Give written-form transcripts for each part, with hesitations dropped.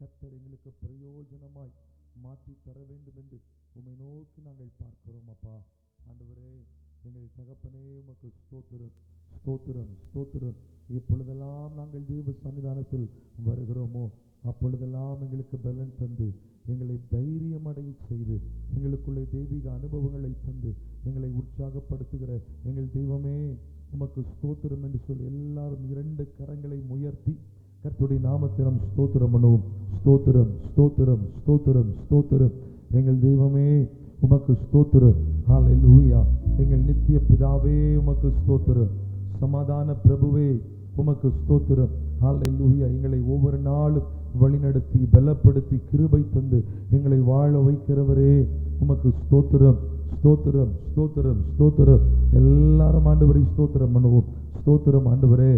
கர்த்தர் எங்களுக்கு பிரயோஜனமாய் மாற்றி தர வேண்டும் என்று உம்மை நோக்கி நாங்கள் பார்க்கிறோம் அப்பா. ஆண்டவரே, எங்கள் தகப்பனே, உமக்கு ஸ்தோத்திரம், ஸ்தோத்திரம், ஸ்தோத்திரம். எப்பொழுதெல்லாம் நாங்கள் தேவ சன்னிதானத்தில் வருகிறோமோ அப்பொழுதெல்லாம் எங்களுக்கு பலன் தந்து, எங்களை தைரியமடைய செய்து, எங்களுக்குள்ளே தெய்வீக அனுபவங்களை தந்து எங்களை உற்சாகப்படுத்துகிற எங்கள் தெய்வமே, உமக்கு ஸ்தோத்திரம் என்று சொல்லி எல்லாரும் 2 கரங்களை உயர்த்தி கர்த்தருடைய நாமத்தினம் ஸ்தோத்திரம் பண்ணுவோம். ஸ்தோத்திரம், ஸ்தோத்திரம், ஸ்தோத்திரம், ஸ்தோத்திரம். எங்கள் தெய்வமே, உமக்கு ஸ்தோத்திரம். ஹல்லேலூயா. எங்கள் நித்திய பிதாவே, உமக்கு ஸ்தோத்திரம். சமாதான பிரபுவே, உமக்கு ஸ்தோத்திரம். ஹல்லேலூயா. எங்களை ஒவ்வொரு நாளும் வழிநடத்தி பலப்படுத்தி கிருபை தந்து எங்களை வாழ வைக்கிறவரே, உமக்கு ஸ்தோத்திரம், ஸ்தோத்திரம், ஸ்தோத்திரம், ஸ்தோத்திரம். எல்லாரும் ஆண்டவரை ஸ்தோத்திரம் பண்ணுவோம். ஸ்தோத்திரம் ஆண்டவரே.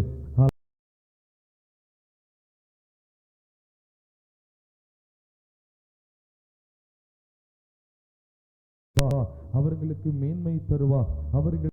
அவர்களுக்கு மேன்மை தருவா. அவர்கள்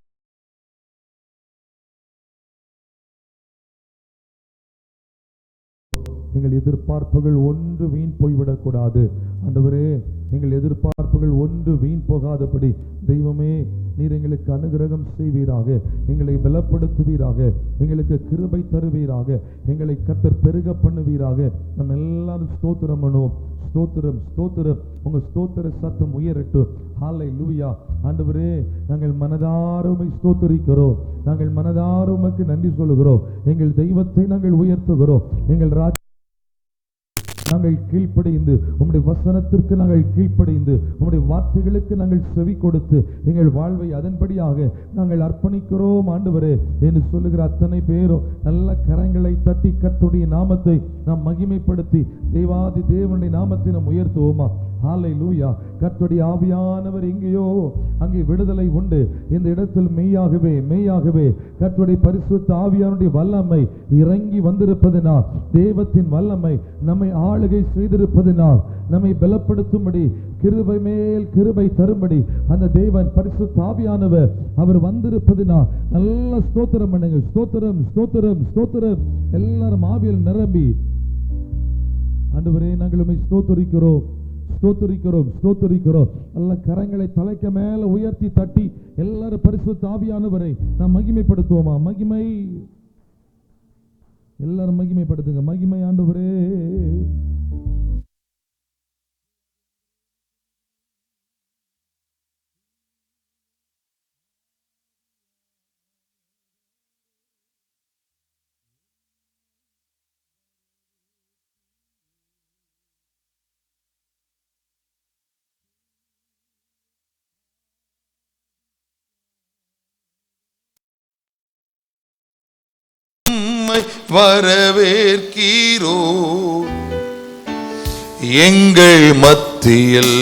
எங்கள் எதிர்பார்ப்புகள் ஒன்று வீண் போய்விடக்கூடாது. ஆண்டவரே, எங்கள் எதிர்பார்ப்புகள் ஒன்று வீண் போகாதபடி தெய்வமே, நீர் எங்களுக்கு அனுகிரகம் செய்வீராக, எங்களை பலப்படுத்துவீராக, எங்களுக்கு கிருபை தருவீராக, எங்களை கர்த்தர் பெருக பண்ணுவீராக. நம்ம எல்லாரும் ஸ்தோத்திரம் பண்ணுவோம். ஸ்தோத்திரம், ஸ்தோத்திரம். உங்க ஸ்தோத்திர சத்தம் உயரட்டும். ஹல்லேலூயா. ஆண்டவரே, நாங்கள் மனதார உம்மை ஸ்தோத்திரிக்கிறோம். நாங்கள் மனதார உமக்கு நன்றி சொல்லுகிறோம். எங்கள் தெய்வத்தை நாங்கள் உயர்த்துகிறோம். எங்கள் நாங்கள் கீழ்ப்படிந்து உம்முடைய வசனத்திற்கு நாங்கள் கீழ்ப்படிந்து உம்முடைய வார்த்தைகளுக்கு நாங்கள் செவி கொடுத்து எங்கள் வாழ்வை அதன்படியாக நாங்கள் அர்ப்பணிக்கிறோம் ஆண்டவரே என்று சொல்லுகிற அத்தனை பேரும் நல்ல கரங்களை தட்டி கர்த்தருடைய நாமத்தை நாம் மகிமைப்படுத்தி தேவாதி தேவனுடைய நாமத்தை நாம் உயர்த்துவோமா? ஹல்லேலூயா. கர்த்தருடைய ஆவியானவர் எங்கேயோ அங்கே விடுதலை உண்டு. இந்த இடத்தில் மெய்யாகவே மெய்யாகவே கர்த்தருடைய பரிசுத்த ஆவியானுடைய வல்லமை இறங்கி வந்திருப்பதனால், தேவத்தின் வல்லமை நம்மை ஆளுகை செய்திருப்பதனால், நம்மை பலப்படுத்தும்படி கிருபை மேல் கிருபை தரும்படி அந்த தேவன் பரிசுத்த ஆவியானவர் அவர் வந்திருப்பதனால் நல்ல ஸ்தோத்திரம் பண்ணுங்க. ஸ்தோத்திரம், ஸ்தோத்திரம், ஸ்தோத்திரம். எல்லாரும் ஆவியில் நிரம்பி ஆண்டவரே, நாங்கள் உம்மை ஸ்தோத்திரிக்கிறோம், ஸ்தோத்திரிக்கிறோம், ஸ்தோத்திரிக்கிறோம். நல்ல கரங்களை தலைக்கு மேல உயர்த்தி தட்டி எல்லாரும் பரிசுத்த ஆவியானவரை நாம் மகிமைப்படுத்துவோமா? மகிமை, எல்லாரும் மகிமைப்படுத்துங்க. மகிமை ஆண்டவரே. வரவேற்கிறோ எங்கள் மத்தியில்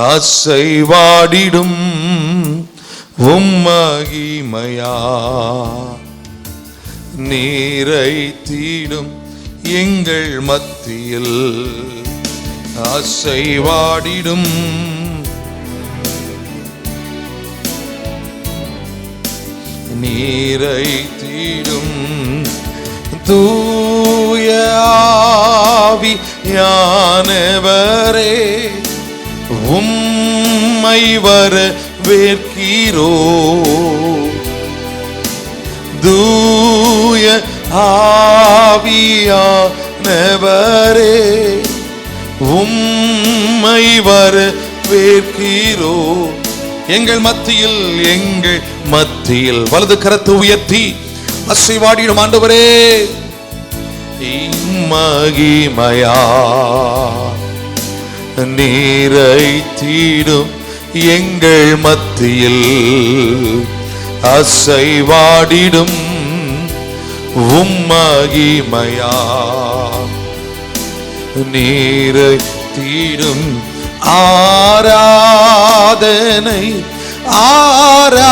அசைவாடிடும் மகிமையா நீரை தீடும் எங்கள் மத்தியில் அசைவாடிடும் நீரை தீடும் தூய ஆவியானவரே, உம்மை வரவேற்கிறோ. தூய ஆவியானவரே, உம்மை வரவேற்கிறோ. எங்கள் மத்தியில், எங்கள் மத்தியில் வலது கரத்தை உயர்த்தி அசைவாடிடும் ஆண்டவரே, மகிமையா நீரை தீடும் எங்கள் மத்தியில் அசைவாடிடும் மகிமையா நீரை தீடும். ஆராதனை, ஆராதனை,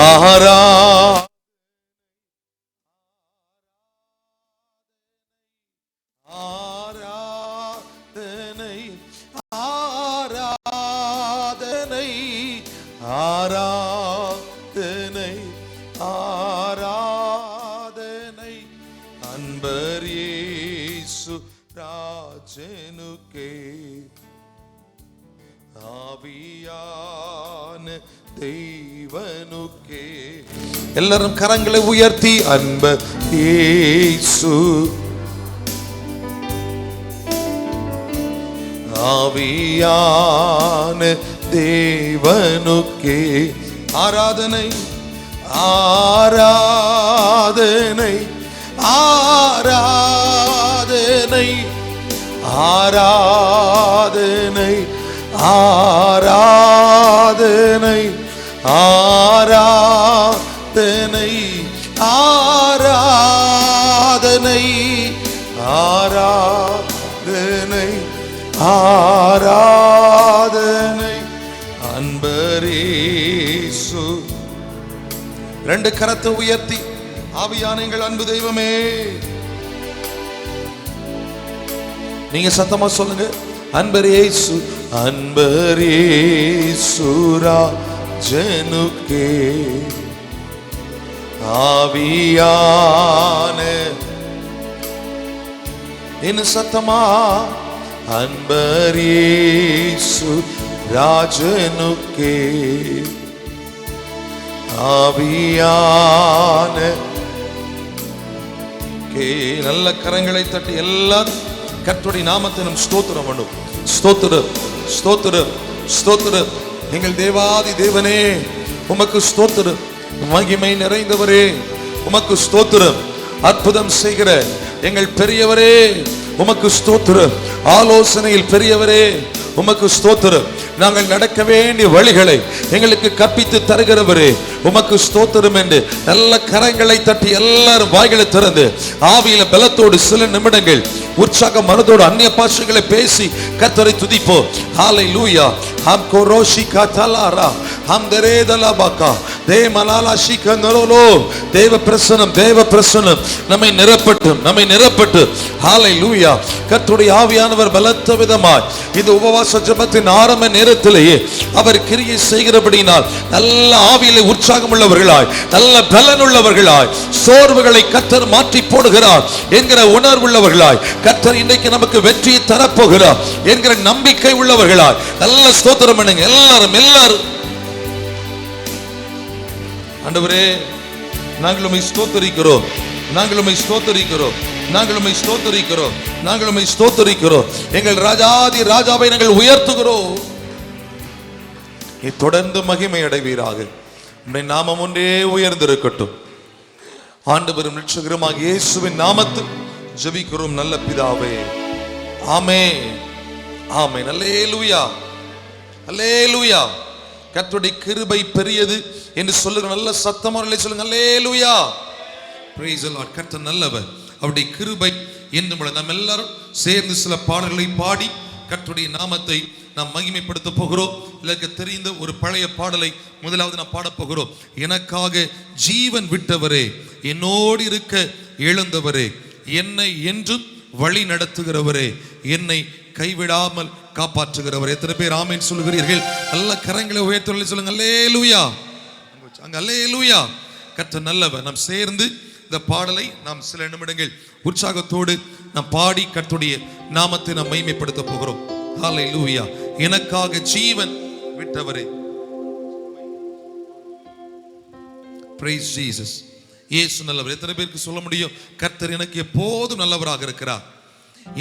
ஆராதனை, ஆராதனை, ஆராதனை, ஆராதனை, அன்பர் இயேசு ராஜனுக்கே ஆவியான தெய்வனுக்கே. எல்லாரும் கரங்களை உயர்த்தி அன்பர் இயேசு ஆவியான தேவனுக்கே ஆராதனை ஆராதனை ஆராதனை ஆராதனை ஆராதனை ஆராதனை ஆராதனை ஆராதனை ஆராதனை அன்பர் இயேசு. ரெண்டு கரத்தை உயர்த்தி ஆவியான எங்கள் அன்பு தெய்வமே, நீங்க சத்தமா சொல்லுங்க. அன்பர் இயேசு அன்பர் இயேசு ராஜனுக்கே ஆவியான இன்னும் சத்தமா அன்பர் இயேசு ராஜனுக்கே ஆவியான நல்ல கரங்களை தட்டி எல்லாரும் கர்த்தருடைய நாமத்தை நம் ஸ்தோத்திரம் பண்ணும். ஸ்தோத்திரம் ஸ்தோத்திரம் ஸ்தோத்திரம். எங்கள் தேவாதி தேவனே உமக்கு ஸ்தோத்திரம். மகிமை நிறைந்தவரே உமக்கு ஸ்தோத்திரம். அற்புதம் செய்கிற எங்கள் பெரியவரே உமக்கு ஸ்தோத்திரம். ஆலோசனையில் பெரியவரே உமக்கு ஸ்தோத்திரம். நாங்கள் நடக்க வேண்டிய வழிகளை எங்களுக்கு கற்பித்து தருகிறவரே உமக்கு ஸ்தோத்திரம் என்று நல்ல கரங்களை தட்டி எல்லாரும் வாய்களை திறந்து ஆவியில பலத்தோடு சில நிமிடங்கள் உற்சாக மனதோடு அந்நிய பாஷைகளை பேசி கர்த்தரை துதிப்போம். ஹல்லேலூயா. ஹம் கோரோஷி கதலாரா ஹம் தரேதலபாகா தே மலாலா ஷிகனரோலோ. தேவ பிரசன்னம் தேவ பிரசன்னம் நம்மை நிரப்பட்டு ஹல்லேலூயா. கர்த்தருடைய ஆவியானவர் பலத்த விதமாய் இந்த உபவாச ஜெபத்தின் ஆரம்ப நேரத்திலேயே அவர் கிரியை செய்கிறபடினால் நல்ல ஆவியிலே உற்சாகம் உள்ளவர்களாய் நல்ல பலன் உள்ளவர்களாய் சோர்வுகளை கர்த்தர் மாற்றி போடுகிறார் என்கிற உணர்வுள்ளவர்களாய் கர்த்தர் இன்றைக்கு நமக்கு வெற்றியை தரப்போகிறார் என்கிற நம்பிக்கை உள்ளவர்களாய் நல்ல ஸ்தோத்திரம் பண்ணுங்க எல்லாரும். ஆண்டவரே நாங்கள் உம்மை ஸ்தோத்திரிக்கிறோம், நாங்கள் உம்மை ஸ்தோத்திரிக்கிறோம், நாங்கள் உம்மை ஸ்தோத்திரிக்கிறோம், நாங்கள் உம்மை ஸ்தோத்திரிக்கிறோம். எங்கள் ராஜாதி ராஜாவை நாங்கள் உயர்த்துகிறோம். தொடர்ந்து மகிமை அடைவீராக. உம்முடைய நாமம் ஒன்றே உயர்ந்திருக்கட்டும். ஆண்டவரும் இரட்சகருமாகிய இயேசுவின் நாமத்தில் ஜெபிக்கிறோம் நல்ல பிதாவே. ஆமென் ஆமென். அல்லேலூயா அல்லேலூயா. கர்த்தருடைய கிருபை பெரியது என்று சொல்லுகிற நல்ல சத்தமா சொல்லுங்க. அல்லேலூயா. Praise the Lord. கர்த்தர் நல்லவர், அவருடைய கிருபை என்று நாம் எல்லாரும் சேர்ந்து சில பாடல்களை பாடி கர்த்தருடைய நாமத்தை நாம் மகிமைப்படுத்த போகிறோம். எனக்கு தெரிந்த ஒரு பழைய பாடலை முதலாவது நாம் பாட போகிறோம். எனக்காக ஜீவன் விட்டவரே, என்னோடு இருக்க எழுந்தவரே, என்னை என்றும் வழி நடத்துகிறவரே, என்னை கைவிடாமல் காப்பாற்றுகிறவர். எத்தனை பேர் ஆமென் சொல்லுகிறீர்கள்? நல்ல கரங்களை உயர்த்தி சொல்லுங்க. அல்லேலூயா. அங்க அல்லேலூயா. கர்த்தர் நல்லவர். நாம் சேர்ந்து இந்த பாடலை நாம் சில நிமிடங்கள் உற்சாகத்தோடு நாம் பாடி கர்த்தருடைய நாமத்தை நாம் மகிமைப்படுத்த போகிறோம். ஹல்லேலூயா. எனக்காக ஜீவன் விட்டவரே. Price Jesus. இயேசு நல்லவர். எத்தனை பேருக்கு சொல்ல முடியும் கர்த்தர் எனக்கு எப்போதும் நல்லவராக இருக்கிறார்?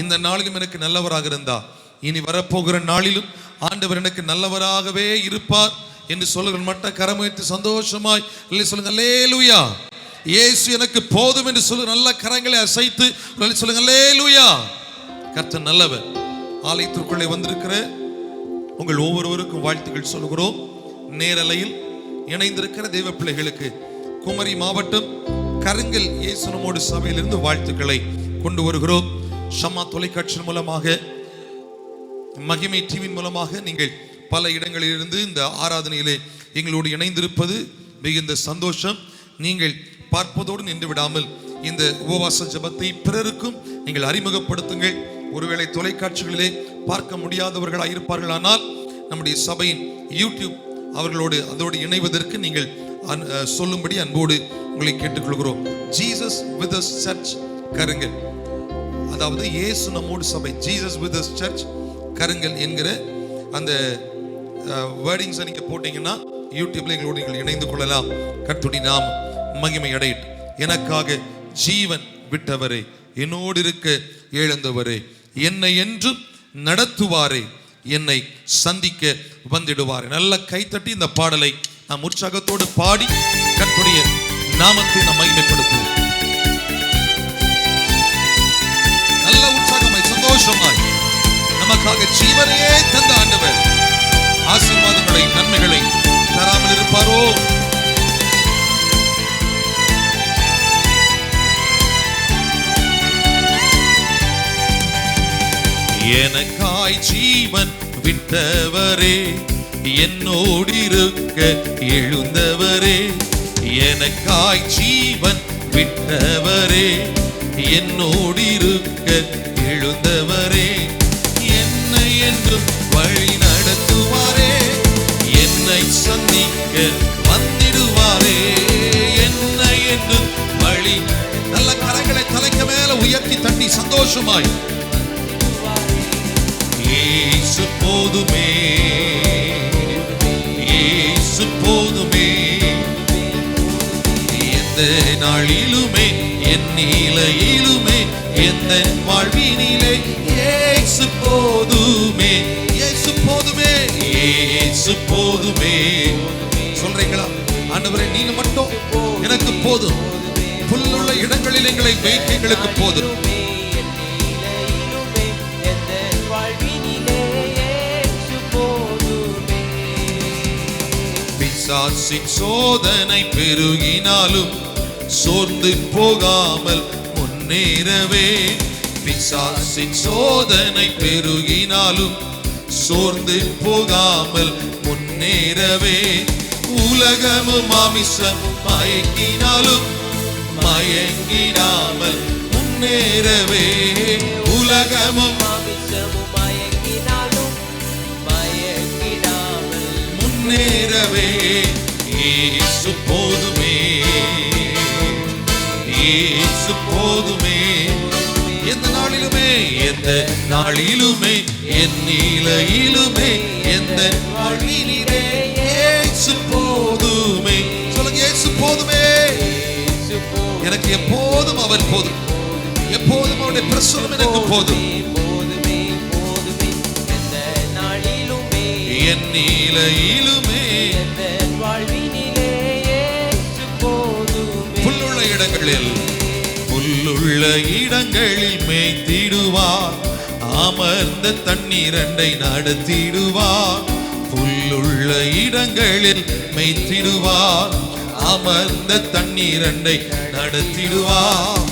இந்த நாளிலும் எனக்கு நல்லவராக இருந்தார், இனி வரப்போகிற நாளிலும் ஆண்டவர் எனக்கு நல்லவராகவே இருப்பார் என்று சொல்லுங்கள். மட்டும் கரமுயர்த்தி சந்தோஷமாய் சொல்லுங்க. அல்லேலூயா. இயேசு எனக்கு போதும் என்று சொல்லு. நல்ல கரங்களை அசைத்து சொல்லுங்க. அல்லேலூயா. கர்த்தர் நல்லவர். ஆலயத்திற்குள்ளே வந்திருக்கிற உங்கள் ஒவ்வொருவருக்கும் வாழ்த்துக்கள் சொல்லுகிறோம். நேரலையில் இணைந்திருக்கிற தெய்வ பிள்ளைகளுக்கு குமரி மாவட்டம் கருங்கல் இயேசுனமோடு சபையிலிருந்து வாழ்த்துக்களை கொண்டு வருகிறோம். ஷம்மா தொலைக்காட்சி மூலமாக, மகிமை டிவியின் மூலமாக நீங்கள் பல இடங்களிலிருந்து இந்த ஆராதனையிலே எங்களோடு இணைந்திருப்பது மிகுந்த சந்தோஷம். நீங்கள் பார்ப்பதோடு நின்று விடாமல் இந்த உபவாச ஜெபத்தை பிறருக்கும் நீங்கள் அறிமுகப்படுத்துங்கள். ஒருவேளை தொலைக்காட்சிகளிலே பார்க்க முடியாதவர்களாக இருப்பார்கள், ஆனால் நம்முடைய சபையின் யூடியூப் அவர்களோடு அதோடு இணைவதற்கு நீங்கள் சொல்லும்படி அன்போடு உங்களை கேட்டுக்கொள்கிறோம். ஜீசஸ் வித் அஸ் சர்ச் கருங்கல். அதாவது இயேசு நம்மோடு சபை, ஜீசஸ் வித் அஸ் சர்ச் கருங்கல் என்கிற அந்த வேர்டிங்ஸை நீங்க போட்டீங்கன்னா யூடியூப்ல எங்களோடு நீங்கள் இணைந்து கொள்ளலாம். கர்த்தருடைய நாமம் மகிமை அடையட்டும். எனக்காக ஜீவன் விட்டவரே, என்னோடு இருக்க எழுந்தவரே, என்னை என்றும் நடத்துவாரே, என்னை சந்திக்க வந்திடுவாரே. நல்ல கைத்தட்டி இந்த பாடலை நாம் உற்சாகத்தோடு பாடி கர்த்தருடைய நாமத்தை நாம் மகிமைப்படுத்துவோம். நல்ல உற்சாகமாய் சந்தோஷமாய் நமக்காக ஜீவனையே தந்த ஆண்டவர் ஆசீர்வாதங்களை நன்மைகளை தராமல் இருப்பாரோ? எனக்காய் ஜீவன் விட்டவரே, என்னோடு இருக்க எழுந்தவரே, எனக்காய் ஜீவன் விட்டவரே, என்னோடு இருக்க எழுந்தவரே, என்னை என்றும் வழி நடத்துவாரே, என்னை சந்திக்க வந்திடுவாரே, என்னை என்றும் வழி. நல்ல கரங்களை தலைக்கு மேல உயர்த்தி தட்டி சந்தோஷமாய் இயேசு போதுமே, இயேசு போதுமே, எந்த நாளிலுமே என் நிலையிலுமே எந்த வாழ்வினிலே இயேசு போதுமே, இயேசு போதுமே, இயேசு போதுமே. சொல்றீங்களா? ஆண்டவரே நீங்க மட்டும் எனக்கு போதும், புல்லுள்ள இடங்களில் எங்களை வைக்க எங்களுக்கு போதும். பிசாசின் சோதனை பெருகினாலும் சோர்ந்து போகாமல் முன்னேறவே, பிசாசின் சோதனை பெருகினாலும் சோர்ந்து போகாமல் முன்னேறவே, உலகமும் மாமிசமும் மயங்கினாலும் மயங்கிடாமல் முன்னேறவே, உலகமும் மாமிசமும் மயங்கினாலும் மயங்கிடாமல் முன்னேறவே, இயேசு போதுமே, இயேசு போதுமே, எந்த நாளிலுமே எந்த நாளிலுமே என் நிலையிலுமே எந்த வாழ்வினிலே இயேசு போதுமே. சொல்லுங்க, இயேசு போதுமே. எனக்கு எப்போதும் அவர் போதும், எப்போதும் அவருடைய பிரசன்னம் எனக்கு போதும், என் நிலையிலுமே புல்லுள்ள இடங்களில் புல்லுள்ள இடங்களில் மேய்த்திடுவார், அமர்ந்த தண்ணீரண்டை நடத்திடுவார், புல்லுள்ள இடங்களில் மேய்த்திடுவார், அமர்ந்த தண்ணீரண்டை நடத்திடுவார்,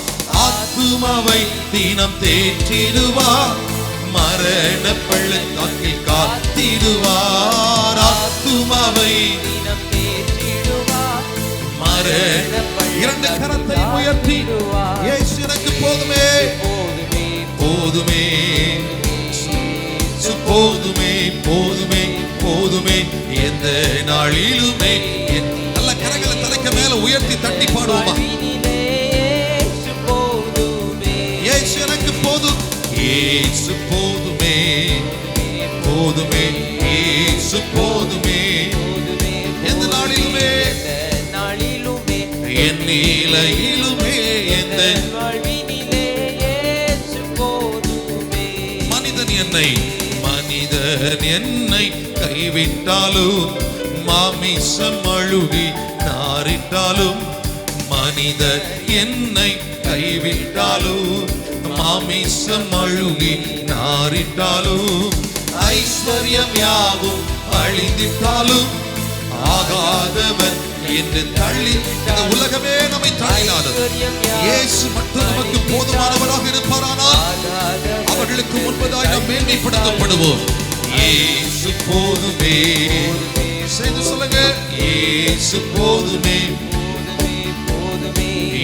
ஆத்துமாவை தினம் தேற்றிடுவார், மரண பள்ளத்தாக்கில் காத்திடுவார், ஆத்துமாவை தினம் தேற்றிடுவார், மரண. இரண்டு கரத்தை உயர்த்தி இயேசு எனக்கு போதுமே, போதுமே, போதுமே, போதுமே, போதுமே, எந்த நாளிலுமே. நல்ல கரங்களை தலைக்கு மேல உயர்த்தி தட்டி பாடுவோமா? இயேசு எனக்கு போதும், இயேசு போதுமே, போதுமே, இயேசு போதுமே, எந்த நாளிலுமே என் நிலையிலுமே எந்த வாழ்வினிலே இயேசு போதுமே. மனிதன் என்னை கைவிட்டாலும் மாமிசம் அழுகி நாரிட்டாலும், மனிதர் என்னை கைவிட்டாலும் மாமிசம் அழுகி நாரிட்டாலும், ஐஸ்வர்யம் யாவும் அழிந்திட்டாலும் ஆகாதவன் என்று தள்ளி இந்த உலகமே நம்மை தள்ளினாலும் இயேசு மட்டும் நமக்கு போதுமானவராக இருப்பாரானால் அவர்களுக்கு முன்பதாய் நாம் மேன்மைப்படுத்தப்படுவோம். இயேசு போதுமே. செய்து சொல்லுங்க, இயேசு போதுமே,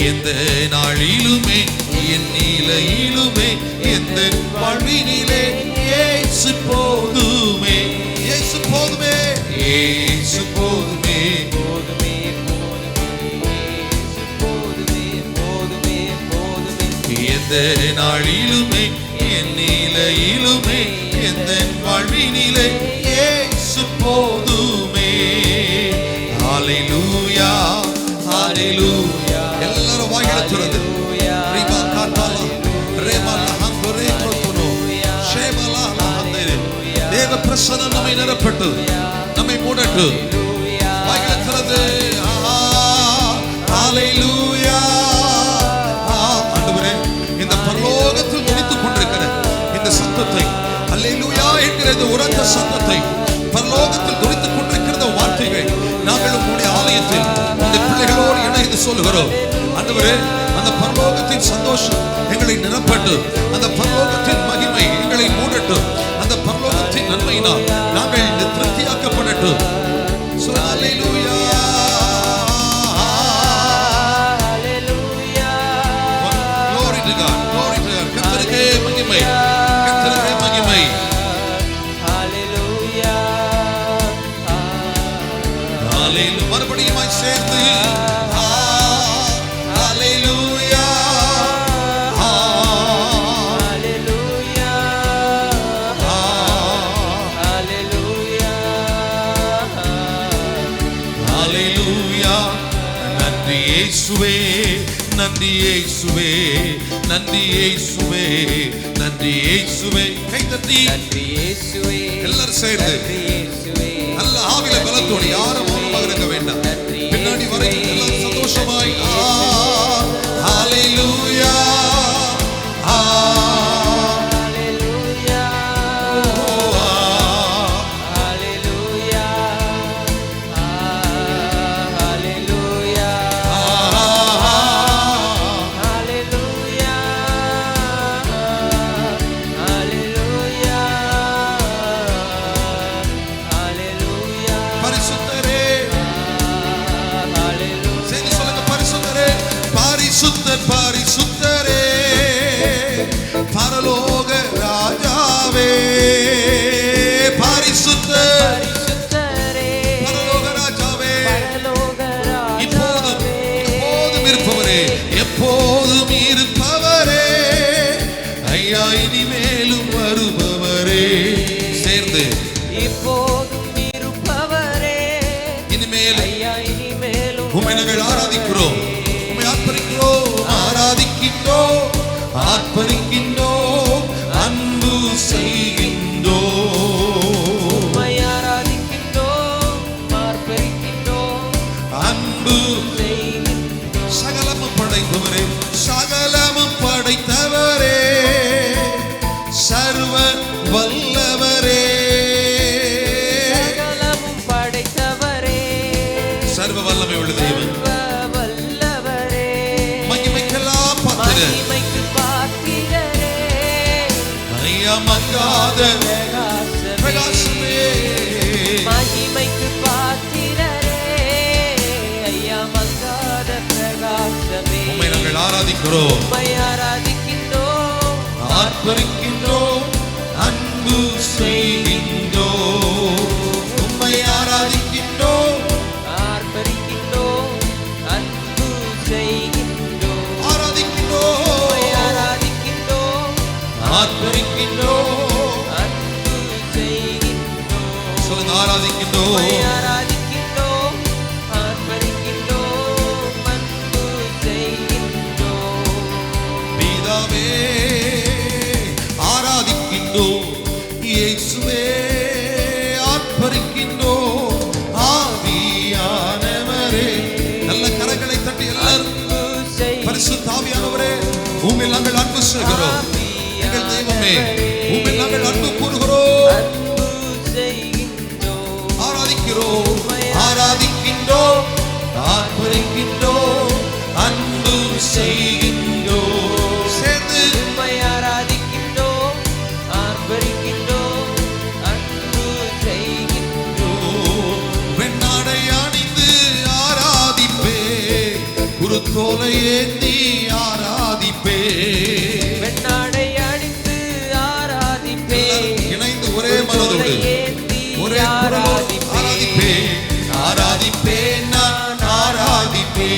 எந்த நாளிலுமே என் நிலையிலுமே எந்த வாழ்வினிலே இயேசு போதுமே, இயேசு போதுமே, இயேசு போதுமே, எந்த நாளிலுமே என் நிலையிலுமே எந்த வாழ்வினிலே இயேசு போதுமே. ஹalleluya ஹalleluya. எல்லாரும் வாய்களை திறந்து ரிபா காதாலா ரேமலா ஹந்தரே கோதுனோ ஷேமலா ஹந்தரே தேவ பிரசன்னம் நம்மை நிரப்பட்டு நம்மை மூடட்டு. வாய்களை திறந்து ஹalleluya. ஆண்டவரே, இந்த பரலோகத்தில் துணித்துக் கொண்டிருக்கிற இந்த சத்தத்தை, ஹalleluya என்கிற இந்த உரத்த சத்தத்தை, பரலோகத்தில் துணித்துக் கொண்டிருக்கிற வார்த்தைகள் நாங்கள் உம்முடைய ஆலயத்தில் இந்த பிள்ளைகளோடு இணைந்து சொல்லுகிறோம். ஆண்டவரே, அந்த பரலோகத்தின் சந்தோஷம் எங்களை நிரப்பட்டு, அந்த பரலோகத்தின் மகிமை எங்களை மூடட்டும், அந்த பரலோகத்தின் நன்மையினால் நாங்கள் திருப்தியாக்கப்படட்டும். ஹalleluya. மறுபடியும் சேர்ந்து ஹalleluya ஹalleluya ஹalleluya ஹalleluya. நன்றி இயேசுவே, நன்றி இயேசுவே, நன்றி இயேசுவே, நன்றி இயேசுவே. கைதட்டி நன்றி இயேசுவே எல்லாரும் சேர்ந்து நல்ல ஆவில பலத்தோடு யாரும் மௌனமாக இருக்க வேண்டாம். பின்னாடி வரைக்கும் எல்லாம் சந்தோஷமாய் ஹalleluya ஹalleluya ஹalleluya ஹalleluya ஹalleluya ஹalleluya ஹalleluya. பரிசுத்தரே ஹalleluya. சேர்ந்து சொல்லுங்க, பரிசுத்தரே, பரிசுத்தர் பரிசுத்தரே, பரலோக ராஜாவே, பரிசுத்தர் பரிசுத்தரே, பரலோக ராஜாவே, இப்போதும் எப்போதும் இருப்பவரே, எப்போதும் இருப்பவரே, ஐயா இனிமேலும் வருபவரே. சேர்ந்து இப்போதும் இருப்பவரே, இனிமேல் ஐயா இனிமேலும் உம்மை நாங்கள் ஆராதிக்கிறோம், உம்மை ஆர்ப்பரிக்கிறோம், ஆராதிக்கின்றோம், ஆர்ப்பரிக்கின்றோம், அன்பு செய்கின்றோம், உம்மை ஆராதிக்கின்றோம், ஆர்ப்பரிக்கின்றோம், அன்பு செய்கின்றோம். சகலமும் படைத்தவரே, சகலமும் படைத்தவரே, சர்வ வல்லவரே, சகலமும் படைத்தவரே, சர்வ வல்லமை உள்ள தேவன், வல்லவரே, மகிமைக்கெல்லாம் பாத்திரரே, மகிமைக்கு பாத்திரரே, ஐயா மங்காத பிரகாசமே, மகிமைக்கு பாத்திரரே, ஐயா மங்காத பிரகாசமே. உம்மை நாங்கள் ஆராதிக்கிறோம், உம்மை ஆராதிக்கின்றோம், ஆர்ப்பரிக்கின்றோம், அன்பு செய்கின்றோம், உம்மை ஆராதிக்கின்றோம், ஆர்ப்பரிக்கின்றோம், அன்பு செய்கின்றோம், ஆராதிக்கின்றோம், உம்மை ஆராதிக்கின்றோம், ஆர்ப்பரிக்கின்றோம், அன்பு செய்கின்றோம். சொல்லுங்க, ஆராதிக்கின்றோம், உம்மை ஆராதிக்கின்றோம், ஆர்ப்பரிக்கின்றோம், அன்பு செய்கின்றோம். பிதாவே ஆராதிக்கின்றோம், இயேசுவே ஆர்ப்பரிக்கின்றோம், ஆவியானவரே. நல்ல கரங்களை தட்டி எல்லாரும் பரிசுத்த ஆவியானவரே, உம்மில் நாங்கள் அன்பு செய்கிறோம், எங்கள் தெய்வமே, உம்மில் நாங்கள் அன்பு கூறுகிறோம், ஆராதிக்கிறோம், ஆராதிக்கின்றோம், ஆர்ப்பரிக்கின்றோம், அன்பு செய்கின்றோம். சேர்ந்து உம்மை ஆராதிக்கின்றோம், ஆர்ப்பரிக்கின்றோம், அன்பு செய்கின்றோம். வெண்ணாடை அணிந்து ஆராதிப்பே, குருத்தோலை ஏந்தி ஆராதிப்பே, வெண்ணாடை அணிந்து ஆராதிப்பே, இணைந்து ஒரே மனதோடு ஒரே குரலோடு ஆராதிப்பே, ஆராதிப்பே, நான் ஆராதிப்பே,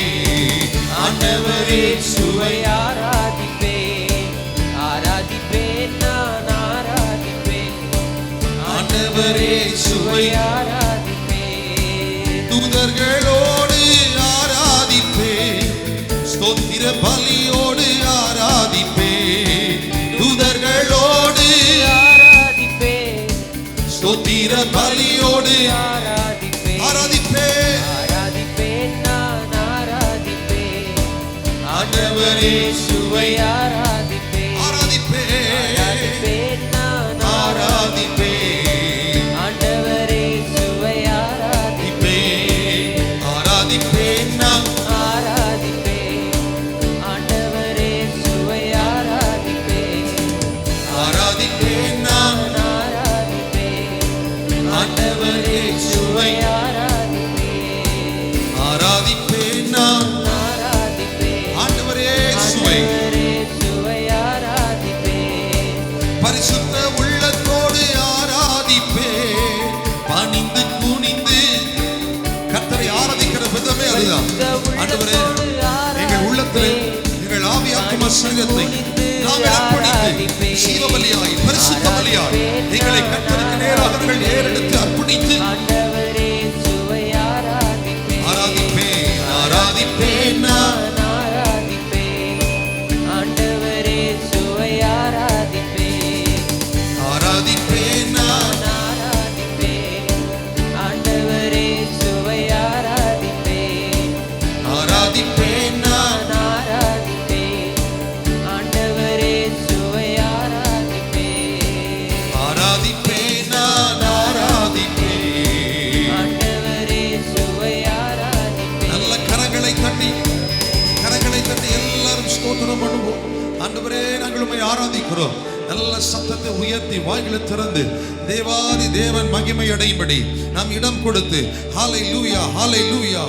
ஆண்டவரே சுவை ஆராதிப்பே, சரீரத்தை நாங்கள் அர்ப்பணித்து ஜீவபலியாய் பரிசுத்த பலியாய் எங்களை கர்த்தருக்கு நேராக நாங்கள் ஏறெடுத்து அர்ப்பணித்து ஆராதிப்பேன் ஆராதிப்பேன் நான் ஆண்டவரே சுவை ஆராதிப்பேன் ஆராதிப்பேன் நான் ஆண்டவரே சுவை ஆராதிப்பேன் ஆராதிப்பேன் நான் ஆண்டவரே சுவை ஆராதிப்பேன் ஆராதிப்பேன் நான் ஆராதிப்பேன் ஆண்டவரே சுவை ஆராதிப்பேன். நல்ல கரங்களை தட்டி எல்லாரும் ஸ்தோத்திரம் பண்ணுவோம். ஆண்டவரே நாங்கள் உம்மை ஆராதிக்கிறோம். நல்ல சத்தத்தை உயர்த்தி வாய்களை திறந்து தேவாதி தேவன் மகிமை அடையும்படி நாம் இடம் கொடுத்து ஹல்லேலூயா ஹல்லேலூயா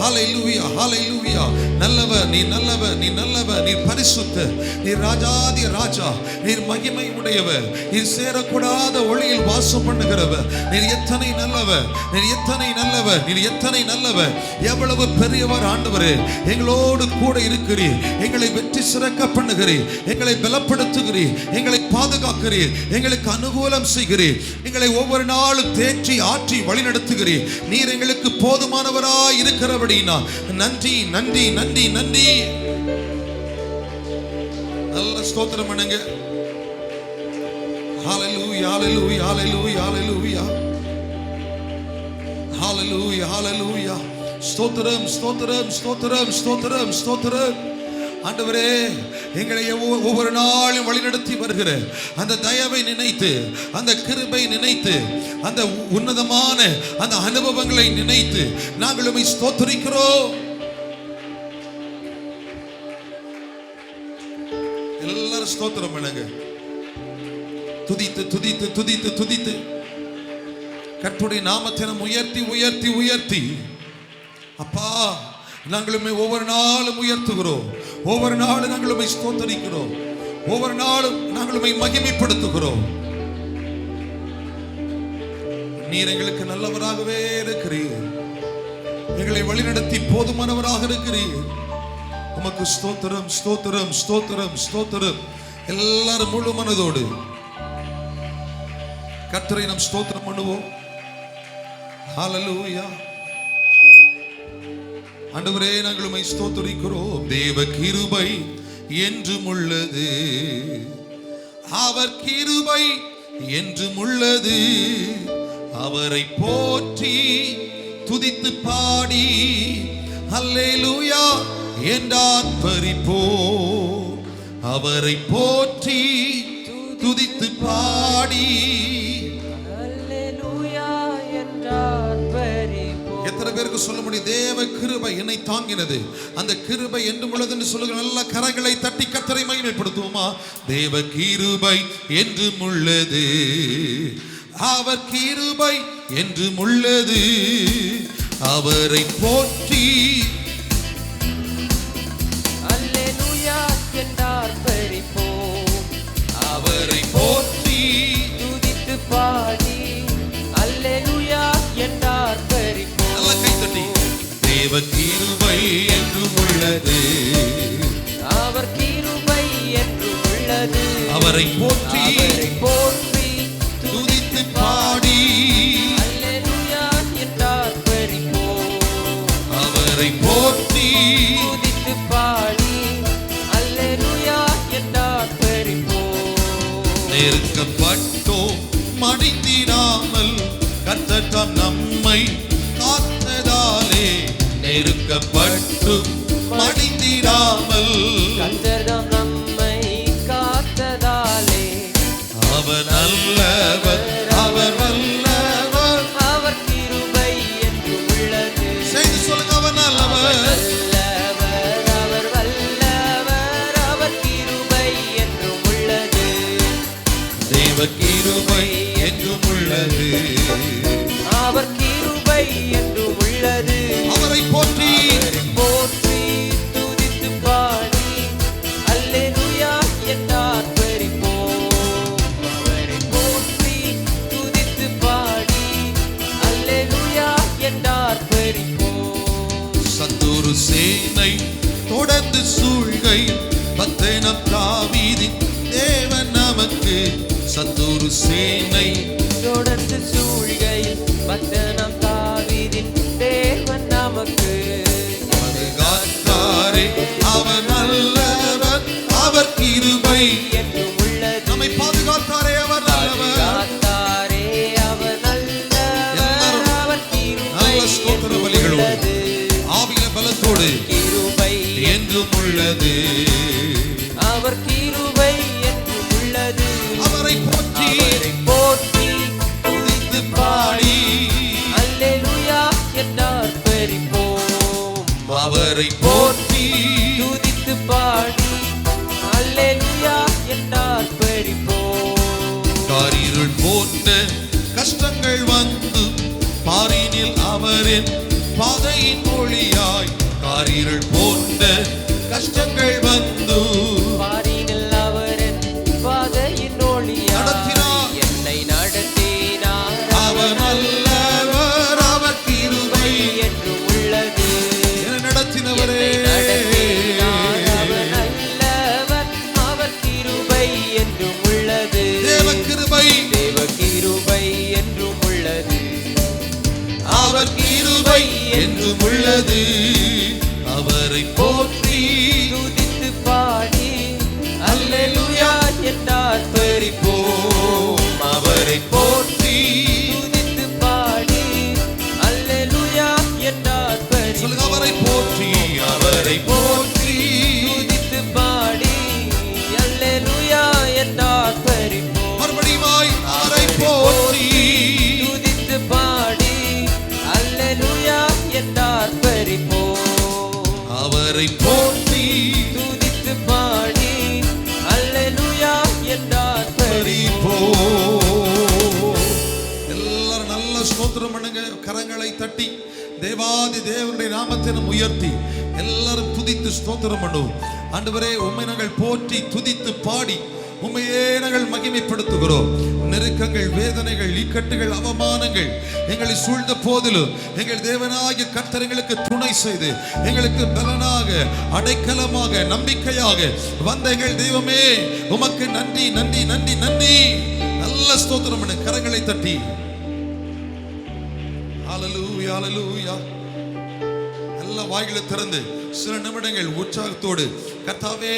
ஹல்லேலூயா ஹல்லேலூயா. நல்லவர் நீ நல்லவர் நீ நல்லவர் நீ பரிசுத்த நீ ராஜாதி ராஜா நீர் மகிமை உடையவர் நீர் சேரக்கூடாத ஒளியில் வாசம் பண்ணுகிறவர் நீர் எத்தனை நல்லவர் நீர் எத்தனை நல்லவர் நீர் எத்தனை நல்லவர் எவ்வளவு பெரியவர் ஆண்டவரே. எங்களோடு கூட இருக்கிறீர், எங்களை வெற்றி சிறக்க பண்ணுகிறீர், எங்களை பலப்படுத்துகிறீர், எங்களை பாதுகாக்கிறீர், எங்களுக்கு அனுகூலம் செய்கிறீர், எங்களை ஒவ்வொரு நாளும் தேற்றி ஆற்றி வழிநடத்துகிறீர். நீர் எங்களுக்கு போதுமானவராய் இருக்கிறபடினா நன்றி நன்றி நன்றி நன்றி. நல்ல ஸ்தோத்திரம் பண்ணுங்க. ஹல்லேலூயா ஹல்லேலூயா ஹல்லேலூயா ஹல்லேலூயா ஹல்லேலூயா ஹல்லேலூயா. ஸ்தோத்திரம் ஸ்தோத்திரம் ஸ்தோத்திரம் ஸ்தோத்திரம் ஸ்தோத்திரம். ஆண்டவரே எங்களை ஒவ்வொரு நாளும் வழிநடத்தி வருகிற அந்த தயவை நினைத்து அந்த கிருபை நினைத்து அந்த உன்னதமான அந்த அனுபவங்களை நினைத்து நாங்கள் உம்மை ஸ்தோத்திரிக்கிறோம். எல்லாரும் ஸ்தோத்திரம் பண்ணுங்க. துதித்து துதித்து துதித்து துதித்து கர்த்தருடைய நாமத்தை நாம் உயர்த்தி உயர்த்தி உயர்த்தி அப்பா நாங்களுமே ஒவ்வொரு நாளும் உயர்த்துகிறோம். ஒவ்வொரு நாளும் நாங்களுமே ஸ்தோத்திரிக்கிறோம். ஒவ்வொரு நாளும் நாங்களுமே மகிமைப்படுத்துகிறோம். நீர் எங்களுக்கு நல்லவராகவே இருக்கிறீர், எங்களை வழிநடத்தி போதுமானவராக இருக்கிறீர். உமக்கு ஸ்தோத்திரம் ஸ்தோத்திரம் ஸ்தோத்திரம் ஸ்தோத்திரம். எல்லாரும் முழு மனதோடு கர்த்தரை நாம் ஸ்தோத்திரம் பண்ணுவோம். ஹல்லேலூயா. ஆண்டவரே நாங்கள் உம்மை ஸ்தோத்திரிக்கிறோம். தேவ கிருபை என்றும் உள்ளது, அவர் கிருபை என்றும் உள்ளது. அவரை போற்றி துதித்து பாடி ஹல்லேலூயா என்றான் பரிப்போ. அவரை போற்றி துதித்து பாடி ஹல்லேலூயா என்றான் பரிப்போ. எத்தனை பேருக்கு சொல்ல முடியும் தேவ கிருபை என்னை தாங்கினது, அந்த கிருபை என்றும் உள்ளது என்று சொல்லுகிற நல்ல கரங்களை தட்டி கர்த்தரை மகிமைப்படுத்துவோமா? தேவ கிருபை என்றும் உள்ளது, அவர் கிருபை என்றும் உள்ளது. அவரை போற்றி ஹல்லேலூயா என்றான் பரிப்போ. அவரை போற்றி துதித்து பாடி ஹல்லேலூயா என்றான் பரிப்போ. நல்ல கைத்தட்டி தேவ கிருபை என்றும் உள்ளது, அவர் கிருபை என்றும் உள்ளது. அவரை போற்றி போற்றி துதித்து பாடி ஹல்லேலூயா என்றான் பரிப்போ. அவரை போற்றி துதித்து பாடி ஹல்லேலூயா என்றான் பரிப்போ. நெருக்கப்பட்டோம் மடிந்திடாமல் கர்த்தர் தாம் நம்மை காத்ததாலே. நெருக்கப்பட்டும் மடிந்திடாமல் கர்த்தர்தாம் நம்மை காத்ததாலே. அவர் நல்லவர் அவர் வல்லவர். அவர் கிருபை என்றும் உள்ளது. செய்து சொல்லுங்க அவர் நல்லவர். வல்லவர், அவர் வல்லவர். அவர் கிருபை என்றும் உள்ளது. தேவ கிருபை என்றும் உள்ளது. அவர் கிருபை என்றும் உள்ளது. அவரை போற்றி போற்றி துதித்து பாடி ஹல்லேலூயா என்றார் பரிப்போ. அவரை போற்றி துதித்து பாடி ஹல்லேலூயா என்றார் பரிப்போ. சத்துரு சேனை தொடர்ந்து சூழ்கை பக்தனம் சத்துரு சேனை தொடர்ந்து சூழ்கையில் பக்தனாம் தாவீதின் தேவன் நமக்கு பாதுகாத்தாரே. அவர் நல்லவர், அவர் கிருபை என்றும் உள்ளது. நம்மை பாதுகாத்தாரே, அவர் நல்லவர். காத்தாரே அவர் நல்லவர், அவர் கிருபை நல்ல ஸ்தோத்திர பலிகளோடு உள்ளது. ஆவியில பலத்தோடு கிருபை என்றும் உள்ளது. அவர் கிருபை என்றும் உள்ளது. அவரை போற்றி அவரை போற்றி துதித்து பாடி அல்லேலூயா என்றார் பரிபோம். அவரை போற்றி துதித்து பாடி அல்லேலூயா என்றார் பரிபோம். காரிருள் போன்ற கஷ்டங்கள் வந்து பாரினில் அவரின் பாதையின் ஒளியாய். காரிருள் போன்ற கஷ்டங்கள் வந்து பாரினில் அவரின் பாதையின் ஒளியாய் நடத்தினார். என்னை நடத்தினார். அவர் நல்லவர், அவர் கிருபை என்றும் உள்ளது. என நடத்தினவரே. நடத்தினார். அவர் நல்லவர், அவர் கிருபை என்றும் உள்ளது. தேவ கிருபை, தேவ கிருபை என்றும் உள்ளது. அவர் கிருபை என்றும் உள்ளது. அவரை போற்றி துதித்து பாடி அல்லேலூயா என்றார் பரிபோம். அவரை போற்றி துதித்து பாடி அல்லேலூயா என்றார் சொல்லுங்க. பரிபோம். அவரை போற்றி, அவரை போற்றி துதித்து பாடி அல்லேலூயா என்றார் பரிபோம். மறுபடியுமாய் அவரை போற்றி துதித்து பாடி அல்லேலூயா என்றார் பரிபோம். அவரை போற்றி துதித்து பாடி அல்லேலூயா என்றார் பரிபோ. எல்லாரும் நல்ல ஸ்தோத்திரம் பண்ணுங்க. கரங்களை தட்டி தேவாதி தேவனுடைய நாமத்தை நாம் உயர்த்தி எல்லாரும் துதித்து ஸ்தோத்திரம் பண்ணுவோம். ஆண்டவரே, உம்மை நாங்கள் போற்றி துதித்து பாடி உம்மையே நாங்கள் மகிமைப்படுத்துகிறோம். நெருக்கங்கள், வேதனைகள், இக்கட்டுகள், அவமானங்கள் எங்களை சூழ்ந்த போதிலும் எங்கள் தேவனாகிய கர்த்தர் எங்களுக்கு துணை செய்து எங்களுக்கு பலனாக, அடைக்கலமாக, நம்பிக்கையாக வந்த எங்கள் தெய்வமே, உமக்கு நன்றி நன்றி நன்றி நன்றி. நல்ல ஸ்தோத்திரம் பண்ணு. கரங்களை தட்டி ஹல்லேலூயா ஹல்லேலூயா. நல்ல வாய்களை திறந்து சில நிமிடங்கள் உற்சாகத்தோடு கர்த்தாவே,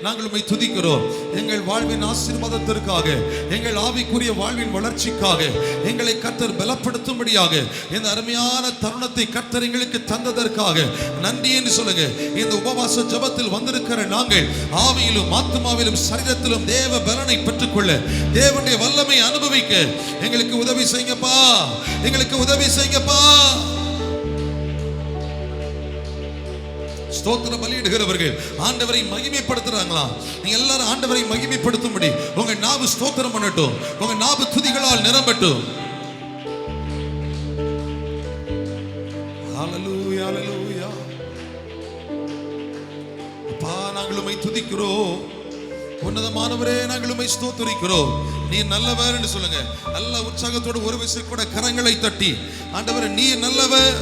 நாங்கள் உம்மை துதிக்கிறோம். எங்கள் வாழ்வின் ஆசீர்வாதத்திற்காக, எங்கள் ஆவிக்குரிய வாழ்வின் வளர்ச்சிக்காக, எங்களை கர்த்தர் பலப்படுத்தும்படியாக இந்த அருமையான தருணத்தை கர்த்தர் எங்களுக்கு தந்ததற்காக நன்றி என்று சொல்லுங்க. இந்த உபவாச ஜெபத்தில் வந்திருக்கிற நாங்கள் ஆவியிலும் ஆத்துமாவிலும் சரீரத்திலும் தேவ பலனை பெற்றுக்கொள்ள, தேவனுடைய வல்லமை அனுபவிக்க எங்களுக்கு உதவி செய்யுங்கப்பா, எங்களுக்கு உதவி செய்யுங்கப்பா. ஸ்தோத்திர பலியிடுகிறவர்கள் ஆண்டவரை மகிமைப்படுத்துறாங்களா? நீங்க எல்லாரும் ஆண்டவரை மகிமைப்படுத்தும்படி உங்க நாவு ஸ்தோத்திரம் பண்ணட்டும், உங்க நாவு துதிகளால் நிரம்பட்டும். ஹல்லேலூயா ஹல்லேலூயா. அப்பா, நாங்கள் உம்மை துதிக்கிறோம். உன்னதமானவரே, நாங்கள் உம்மை ஸ்தோத்திரிக்கிறோம். நீ நல்லவர் என்று சொல்லுங்க. நல்ல உற்சாகத்தோடு ஒரு விசை கூட கரங்களை தட்டி ஆண்டவரே, நீ நல்லவர்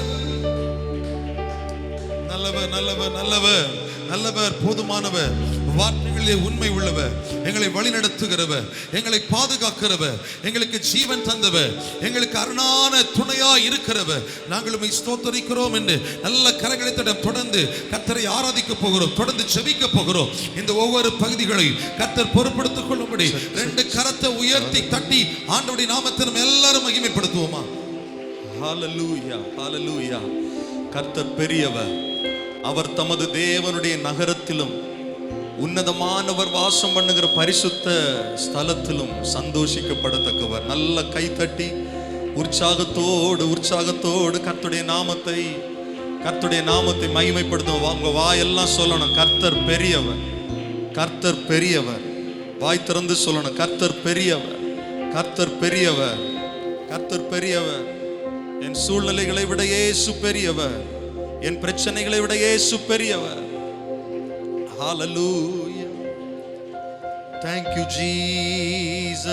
நல்லவர் நல்லவர் நல்லவர் நல்லவர், போதுமானவர், வார்த்தைகளிலே உண்மை உள்ளவர், எங்களை வழி நடத்துகிறவர், எங்களை பாதுகாக்கிறவர், எங்களுக்கு ஜீவன் தந்தவர், எங்களுக்கு அருணான துணையா இருக்கிறவர். நாங்கள் உம்மை ஸ்தோத்திரிக்கிறோம் என்று நல்ல கரங்களை தொடர்ந்து கர்த்தரை ஆராதிக்க போகிறோம், தொடர்ந்து ஜெபிக்க போகிறோம். இந்த ஒவ்வொரு பகுதிகளையும் கர்த்தர் பொறுப்படுத்திக் கொள்ளும்படி ரெண்டு கரத்தை உயர்த்தி தட்டி ஆண்டவருடைய நாமத்தை நம்ம எல்லாரும் மகிமைப்படுத்துவோமா? ஹல்லேலூயா ஹல்லேலூயா. கர்த்தர் பெரியவர். அவர் தமது தேவனுடைய நகரத்திலும் உன்னதமானவர் வாசம் பண்ணுகிற பரிசுத்த ஸ்தலத்திலும் சந்தோஷிக்கப்படத்தக்கவர். நல்ல கை தட்டி உற்சாகத்தோடு கர்த்தருடைய நாமத்தை மகிமைப்படுத்தும். உங்க வாயெல்லாம் சொல்லணும், கர்த்தர் பெரியவர், கர்த்தர் பெரியவர். வாய் திறந்து சொல்லணும், கர்த்தர் பெரியவர், கர்த்தர் பெரியவர், கர்த்தர் பெரியவர். என் சூழ்நிலைகளை விட இயேசு பெரியவர், என் பிரச்சனைகளை விட இயேசு பெரியவர். ஹல்லேலூயா. Thank you Jesus.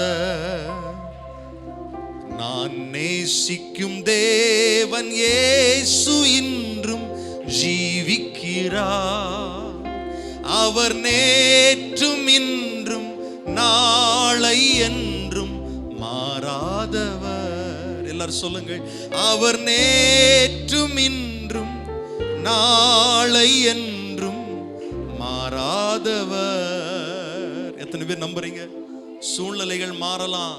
நான் நேசிக்கும் தேவன் இயேசு இன்றும் ஜீவிக்கிறார். அவர் நேற்றும் இன்றும் நாளை என்று மாறாதவர். எல்லாரும் சொல்லுங்கள், அவர் நேற்றும் இன்றும் நாளை என்றும் மாறாதவர். எத்தனை பேர் நம்புறீங்க? சூழ்நிலைகள் மாறலாம்,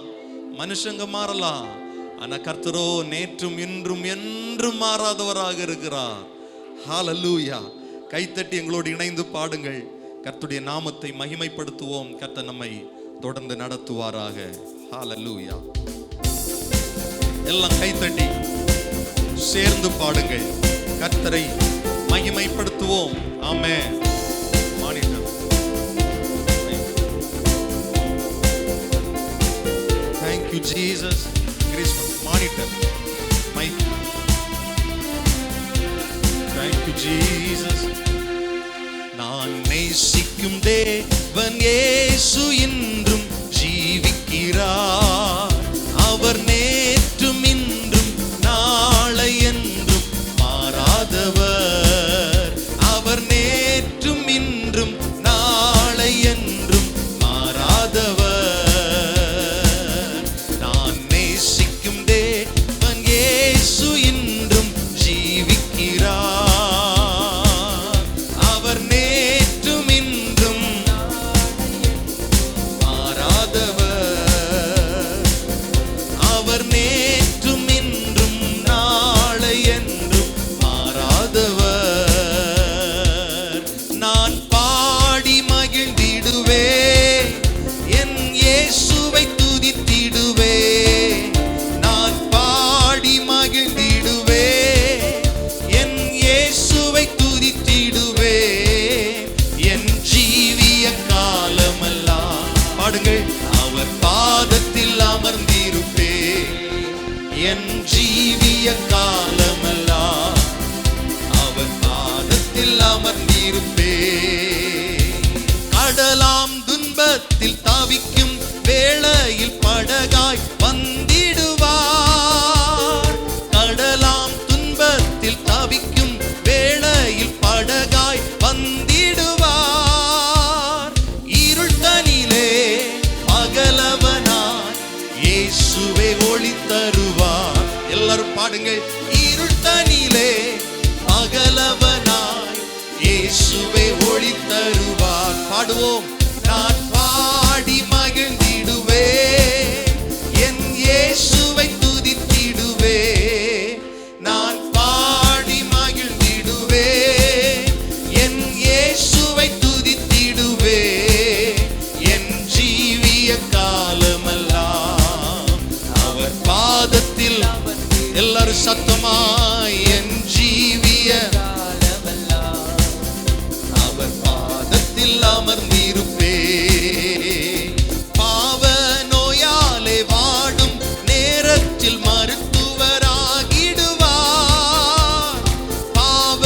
மனுஷங்க மாறலாம், ஆனா கர்த்தரோ நேற்றும் இன்றும் என்றும் மாறாதவராக இருக்கிறார். ஹல்லேலூயா. கைத்தட்டி எங்களோடு இணைந்து பாடுங்கள். கர்த்தருடைய நாமத்தை மகிமைப்படுத்துவோம். கர்த்தர் நம்மை தொடர்ந்து நடத்துவாராக. ஹல்லேலூயா. எல்லாம் கைத்தட்டி சேர்ந்து பாடுங்கள். கர்த்தரை மகிமைப்படுத்துவோம். Amen. Monitor. Thank you Jesus. Christmas monitor mic. Thank you Jesus. நான் நேசிக்கும் தேவன் இயேசு இன்றும் ஜீவிக்கிறார். அவர் நேற்றும் இன்றும் நாளை என்றும் மாறாதவர். அவர் நேற்றும் இன்றும் நாளை என்றும் மாறாதவர். நான் நேசிக்கும் தேவன் இயேசு இன்றும் ஜீவிக்கிறார். அவர் நேற்றும் இன்றும் மாறாதவர். அவர் நேற்றும் இன்றும் நாளை என்றும் மாறாதவர். நான் பாடி மகிழ்ந்திடுவே, என் இயேசுவை துதித்திடுவே. நான் பாடி மகிழ்ந்திடுவே, என் இயேசுவை துதித்திடுவே. என் ஜீவிய காலமெல்லாம் பாடுங்கள், அவர் பாதத்தில் அமர்ந்திருப்பே. என் ஜீவிய காலமெல்லாம் அவர் பாதத்தில் அமர்ந்திருப்பே. கடலாம் துன்பத்தில் தவிக்கும் வேளையில் படகாய் வந்திடுவார். கடலாம் துன்பத்தில் தவிக்கும் வேளையில் படகாய் வந்திடுவார். இருள் தனிலே பகலவனாய் இயேசுவே ஒளி தருவார். எல்லாரும் பாடுங்கள், இருள் தனிலே பகலவனாய் இயேசுவே ஒளி தருவார். பாடுவோம். நான் பாடி மகிழ்ந்திடுவே, என் இயேசுவை துதித்திடுவே. நான் பாடி மகிழ்ந்திடுவே, என் இயேசுவை துதித்திடுவே. என் ஜீவிய காலமெல்லாம் அவர் பாதத்தில். எல்லாரும் சத்தமாய், என் ஜீவிய அவர் பாதத்தில் அமர்ந்திருப்பே. பாவ நோயாலே வாடும் நேரத்தில் மருத்துவராகிடுவார். பாவ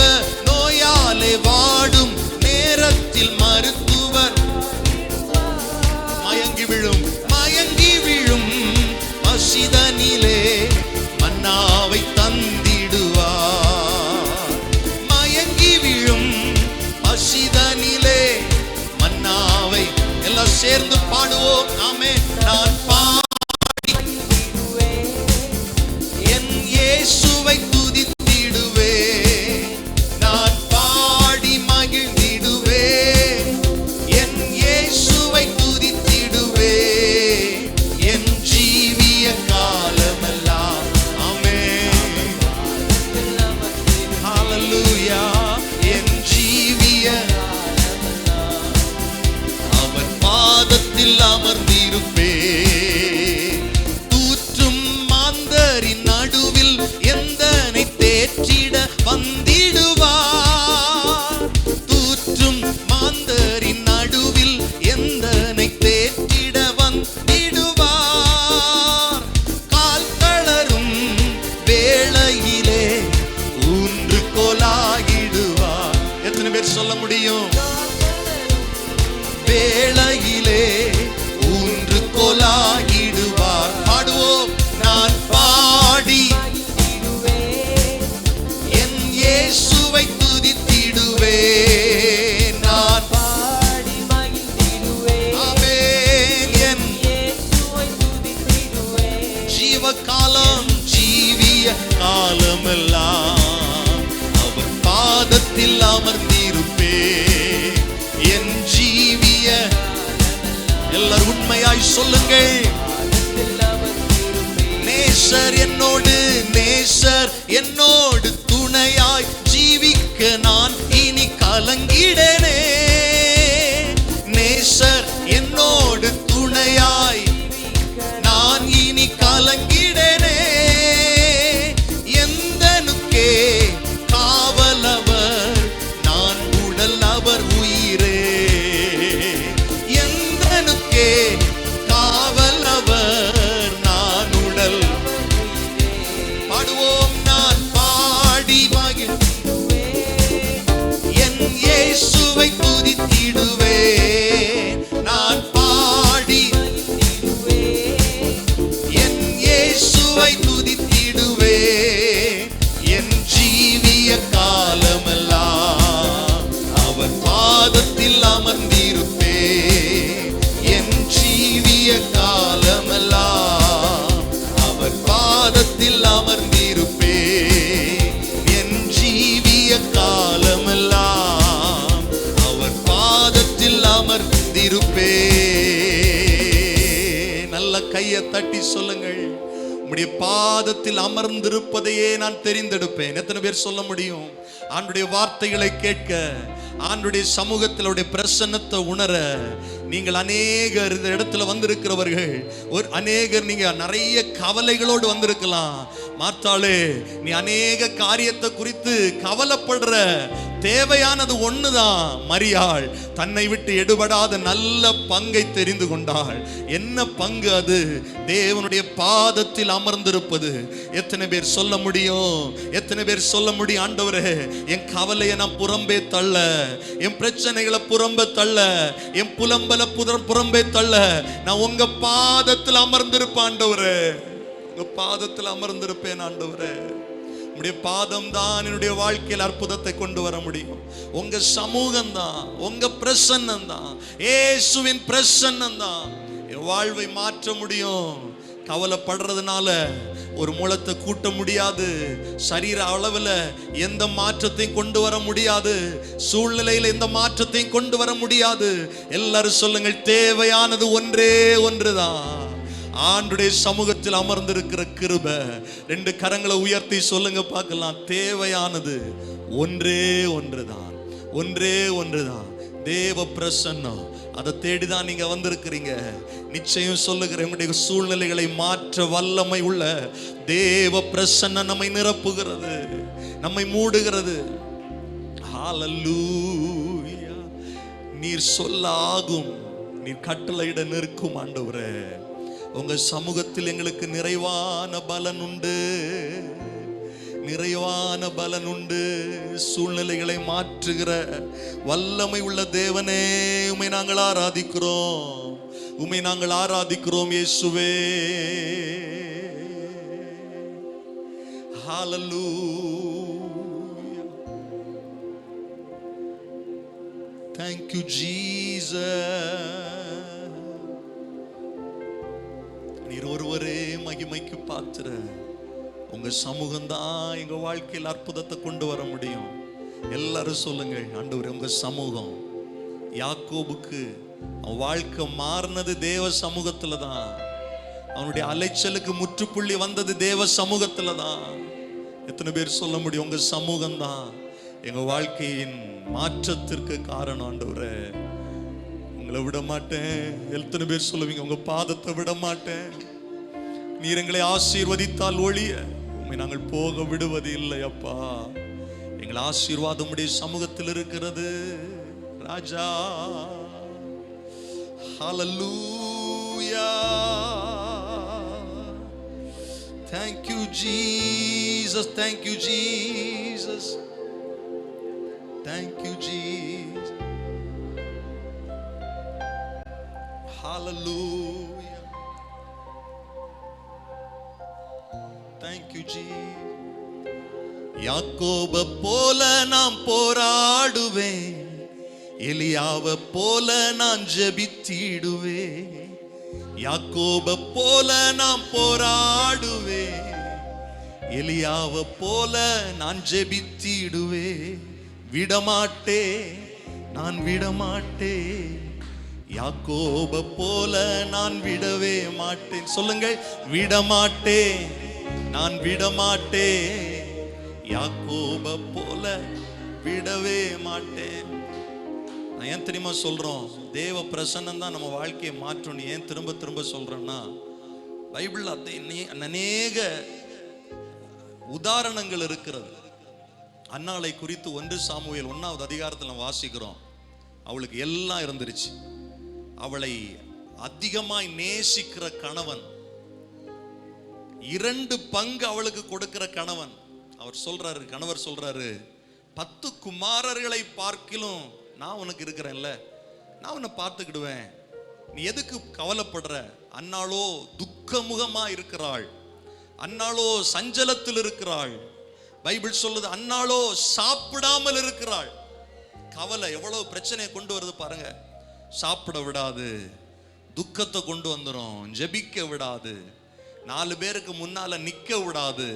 நோயாலே வாடும் நேரத்தில் மருத்துவர். மயங்கி விழும் பசிதனிலே மன்னாவை தந்திடுவார். மயங்கி விழும் பசிதனிலே மன்னாவை. எல்லாம் சேர்ந்து பாடுவோம். ஆமென். நான் பாடி என் இயேசுவை துதித்திடுவே. நான் பாடி மகிழ்ந்திடுவே, என் இயேசுவை துதித்திடுவே. என் ஜீவிய காலமெல்லாம். ஆமென். ஹல்லேலூயா. என் ஜீவிய அவர் பாதத்தில் அமர்ந்திருப்பே. உண்மையாய் சொல்லுங்கள். நேசர் என்னோடு, நேசர் என்னோடு துணையாய் ஜீவிக்க நான் இனி கலங்கிடனே. நேசர் என்னோடு துணையாய் நான் இனி கலங்கிடனே. எந்தனுக்கே காவலவர் நான் உடல் அவர் உயிரே. எந்தனுக்கே காவலவர் நான் உடல். பாடுவோம். நான் பாடி என் இயேசுவை துதித்திடுவேன். நான் பாடி என் இயேசுவை துதித்திடுவேன். என் ஜீவிய காலமெல்லாம் அவர் பாதத்தில் அமர்ந்திருப்பேன். என் ஜீவிய காலமெல்லாம் அவர் பாதத்தில் அமர்ந்திருப்பேன். என் ஜீவிய காலமெல்லாம் அவர் பாதத்தில் அமர்ந்திருப்பேன். நல்ல கையை தட்டி சொல்லுங்கள். உம்முடைய பாதத்தில் அமர்ந்திருப்பதையே நான் தெரிந்தெடுப்பேன். எத்தனை பேர் சொல்ல முடியும்? ஆண்டுடைய வார்த்தைகளை கேட்க, ஆண்டுடைய சமூகத்தில் அவருடைய பிரசன்னத்தை உணர. நீங்கள் அநேகர் இந்த இடத்துல வந்திருக்கிறவர்கள், ஒரு அநேகர் நீங்க நிறைய கவலைகளோடு வந்திருக்கலாம். மாத்தாளே, நீ அநேக காரியத்தை குறித்து கவலைப்படுற. தேவையானது ஒண்ணுதான். மரியாள் தன்னை விட்டு எடுபடாத நல்ல பங்கை தெரிந்து கொண்டாள். என்ன பங்கு அது? தேவனுடைய பாதத்தில் அமர்ந்திருப்பது. எத்தனை பேர் சொல்ல முடியும்? எத்தனை பேர் சொல்ல முடியும்? ஆண்டவரே, என் கவலையை நான் புறம்பே தள்ள, என் பிரச்சனைகளை புறம்பே தள்ள, என் புலம்பல புறம்பே தள்ள, நான் உங்க பாதத்தில் அமர்ந்திருப்பேன் ஆண்டவரே. உங்க பாதத்தில் அமர்ந்திருப்பேன் ஆண்டவரே. உங்களுடைய பாதம் தான் என்னுடைய வாழ்க்கையில் அற்புதத்தை கொண்டு வர முடியும். உங்க சமூகம் தான், உங்க பிரசன்னம் தான், இயேசுவின் பிரசன்னம் தான் என் வாழ்வை மாற்ற முடியும். கவலைப்படுறதுனால ஒரு முளத்தை கூட்ட முடியாது. சரீர அளவில் எந்த மாற்றத்தையும் கொண்டு வர முடியாது. சூழ்நிலையில் எந்த மாற்றத்தையும் கொண்டு வர முடியாது. எல்லாரும் சொல்லுங்கள், தேவையானது ஒன்றே ஒன்றுதான். ஆண்டுடைய சமூகத்தில் அமர்ந்திருக்கிற கிருபை. ரெண்டு கரங்களை உயர்த்தி சொல்லுங்க பார்க்கலாம். தேவையானது ஒன்றே ஒன்றுதான். ஒன்றே ஒன்றுதான். தேவ பிரசன்னம். அதை தேடிதான் நீங்க வந்திருக்கிறீங்க. நிச்சயம் சொல்லுகிறேன், உங்களுடைய சூழ்நிலைகளை மாற்ற வல்லமை உள்ள தேவ பிரசன்னம் நம்மை நிரப்புகிறது, நம்மை மூடுகிறது. ஹல்லேலூயா. நீர் சொல்ல ஆகும், நீர் கட்டளையிட நிற்கும் ஆண்டவரே. உங்க சமூகத்தில் எங்களுக்கு நிறைவான பலன் உண்டு, நிறைவான பலன் உண்டு. சூழ்நிலைகளை மாற்றுகிற வல்லமை உள்ள தேவனே, உம்மை நாங்கள் ஆராதிக்கிறோம், உம்மை நாங்கள் ஆராதிக்கிறோம் இயேசுவே. ஹல்லேலூயா. Thank you Jesus. நீர் ஒருவரே மகிமைக்கு பாத்திர. உங்க சமூகம் தான் எங்க வாழ்க்கையில் அற்புதத்தை கொண்டு வர முடியும். எல்லாரும் சொல்லுங்கள், ஆண்டவரே உங்க சமூகம். யாக்கோபுக்கு அவன் வாழ்க்கை மாறினது தேவ சமூகத்துல தான். அவனுடைய அலைச்சலுக்கு முற்றுப்புள்ளி வந்தது தேவ சமூகத்துல தான். எத்தனை பேர் சொல்ல முடியும்? உங்க சமூகம் தான் எங்க வாழ்க்கையின் மாற்றத்திற்கு காரணம் ஆண்டவரே. உங்களை விட மாட்டேன். எத்தனை பேர் சொல்லுவீங்க? உங்க பாதத்தை விட மாட்டேன். நீர் எங்களை ஆசீர்வதித்தால் ஒழிய உம்மை நாங்கள் போக விடுவது இல்லை அப்பா. எங்கள் ஆசீர்வாதம் உடைய சமூகத்தில் இருக்கிறது ராஜா. ஹல்லேலூயா. Thank you Jesus. Thank you Jesus. Thank you Jesus. Hallelujah. Thank you Jesus. யாக்கோப போல நாம் போராடுவேன், எலியாவ போல நான் ஜெபித்திடுவேன். யாக்கோப போல நாம் போராடுவேன், எலியாவ போல நான் ஜெபித்திடுவேன். விடமாட்டே, நான் விடமாட்டே, யாக்கோப போல நான் விடவே மாட்டேன். சொல்லுங்கள், விடமாட்டேன், நான் விடமாட்டேன். யாக்கோப போல விடவே மாட்டேன். நான் ஏன் தெரியுமா சொல்றோம்? தேவ பிரசன்னம் தான் நம்ம வாழ்க்கையை மாற்றும். ஏன் திரும்ப திரும்ப சொல்றேன்னா, பைபிள் அநேக உதாரணங்கள் இருக்கிறது. அன்னாளை குறித்து 1 சாமுவேல் 1ஆவது அதிகாரத்தில் வாசிக்கிறோம். அவளுக்கு எல்லாம் இருந்துருச்சு. அவளை அதிகமாய் நேசிக்கிற கணவன், 2 பங்கு அவளுக்கு கொடுக்கிற கணவன். கணவர் சொல்றாரு, 10 குமாரர்களை பார்க்கிலும் நான் உனக்கு இருக்கிறேன்ல, நான் உன்னை பார்த்துக்கிடுவேன், நீ எதுக்கு கவலைப்படுற? அன்னாளோ துக்கமுகமா இருக்கிறாள், அன்னாளோ சஞ்சலத்தில் இருக்கிறாள். பைபிள் சொல்லுது, அன்னாளோ சாப்பிடாமல் இருக்கிறாள். கவலை எவ்வளவு பிரச்சனையை கொண்டு வருது பாருங்க. சாப்பிட விடாது, துக்கத்தை கொண்டு வந்துடும், ஜெபிக்க விடாது, 4 பேருக்கு முன்னால நிக்க விடாது.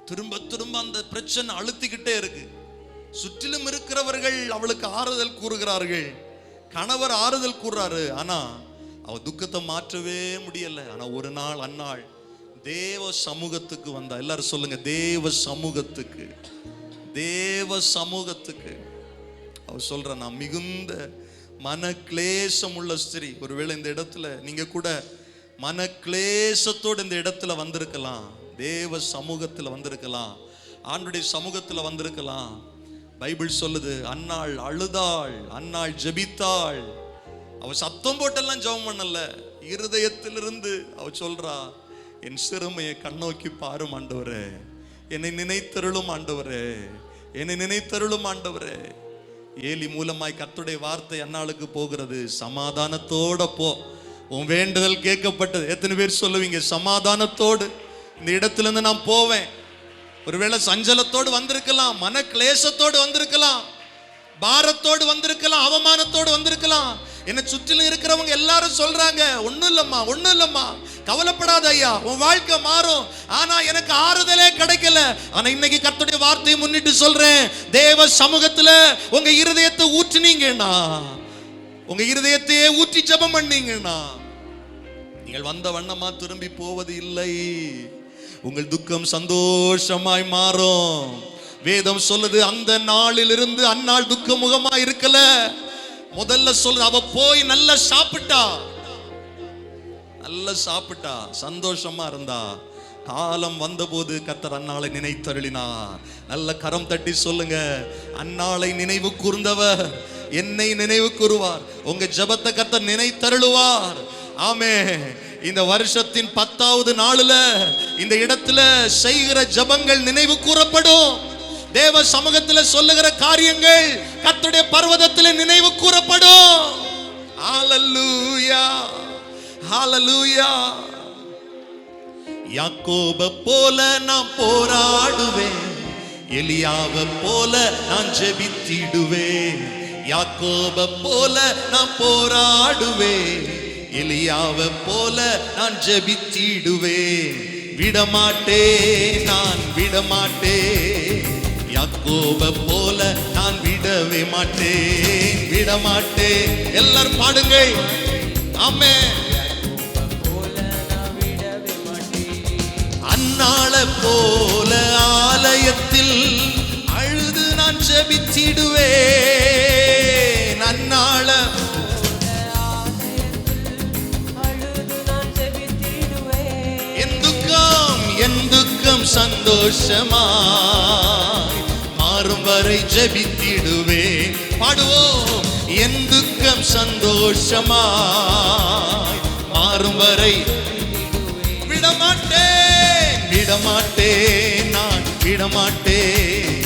திரும்ப திரும்ப அந்த பிரச்சனை அழுத்திக்கிட்டே இருக்கு. சுற்றிலும் இருக்கிறவர்கள் அவளுக்கு ஆறுதல் கூறுகிறார்கள், கணவர் ஆறுதல் கூறுறாரு, ஆனா அவ துக்கத்தை மாற்றவே முடியல. ஆனா ஒரு நாள் அன்னாள் தேவ சமூகத்துக்கு வந்தா. எல்லாரும் சொல்லுங்க, தேவ சமூகத்துக்கு. தேவ சமூகத்துக்கு அவ சொல்ற, நான் மிகுந்த மனக்லேசம் உள்ள ஸ்திரீ. ஒருவேளை இந்த இடத்துல நீங்க கூட மனக்லேசத்தோடு இந்த இடத்துல வந்திருக்கலாம், தேவ சமூகத்துல வந்திருக்கலாம், ஆண்டுடைய சமூகத்துல வந்திருக்கலாம். பைபிள் சொல்லுது, அன்னாள் அழுதாள், அன்னாள் ஜெபித்தாள். அவ சத்தம் போட்டெல்லாம் ஜெபம் பண்ணல, இருதயத்திலிருந்து அவ சொல்றா, என் சிறுமையை கண்ணோக்கி பாரும் ஆண்டவரே, என்னை நினைத்தருளும் ஆண்டவரே, என்னை நினைத்தருளும் ஆண்டவரே. ஏலி மூலமாய் கர்த்தருடைய வார்த்தை அன்னாளுக்கு போகிறது, சமாதானத்தோட போ, உன் வேண்டுதல் கேட்கப்பட்டது. எத்தனை பேர் சொல்லுவீங்க, சமாதானத்தோடு இந்த இடத்துல இருந்து நான் போவேன்? ஒருவேளை சஞ்சலத்தோடு வந்திருக்கலாம், மன கிளேசத்தோடு வந்திருக்கலாம், பாரத்தோடு வந்திருக்கலாம், அவமானத்தோடு வந்திருக்கலாம். என்னை சுற்றிலும் இருக்கிறவங்க எல்லாரும் சொல்றாங்க, ஒண்ணும் இல்லம்மா, ஒண்ணும் இல்லம்மா, கவலைப்படாத ஐயா, உன் வாழ்க்கை மாறும். ஆனா எனக்கு ஆறுதலே கிடைக்கல. ஆனா இன்னைக்கு கர்த்தருடைய வார்த்தையை முன்னிட்டு சொல்றேன், தேவ சமூகத்துல உங்க இருதயத்தை ஊற்றினீங்கன்னா, உங்க இருதயத்தையே ஊற்றி ஜெபம் பண்ணீங்கன்னா, நீங்கள் வந்த வண்ணமா திரும்பி போவது இல்லை. உங்கள் துக்கம் சந்தோஷமாய் மாறும். வேதம் சொல்லுது, அந்த நாளிலிருந்து அந்நாள் துக்க முகமா இருக்கல. முதல்ல சொல்லுது, அவ போய் நல்லா சாப்பிட்டா, நல்லா சாப்பிட்டா, சந்தோஷமா இருந்தா. காலம் வந்தபோது கர்த்தர் அன்னாளை நினைத்தருளினார். நல்ல கரம் தட்டி சொல்லுங்க, அன்னாளை நினைவு கூர்ந்தவர் என்னை நினைவு கூறுவார். உங்க ஜெபத்தை கர்த்தர் நினைத்தருளுவார். ஆமென். இந்த வருஷத்தின் 10வது நாளுல இந்த இடத்துல செய்கிற ஜெபங்கள் நினைவு கூறப்படும். தேவ சமூகத்தில் சொல்லுகிற காரியங்கள் கர்த்தருடைய பர்வதத்தில் நினைவு கூறப்படும். ஹalleluya, ஹalleluya. யாக்கோப போல நான் போராடுவேன், எலியாவ போல நான் ஜெபித்திடுவேன். யாக்கோப போல நான் போராடுவேன், எலியாவ போல நான் ஜெபித்திடுவேன். விடமாட்டேன், நான் விடமாட்டேன். யாக்கோப போல நான் விடவே மாட்டேன், விடமாட்டேன். எல்லாரும் பாடுங்கள், ஆமென். அன்னாள போல ஆலயத்தில் அழுது நான் ஜெபித்திடுவேன். அன்னாள என் துக்கம் சந்தோஷமாய் மாறும் வரை ஜெபித்திடுவேன். பாடுவோம், என் துக்கம் சந்தோஷமாய் மாறும் வரை விடமாட்டேன், விடமாட்டேன், நான் விடமாட்டேன்.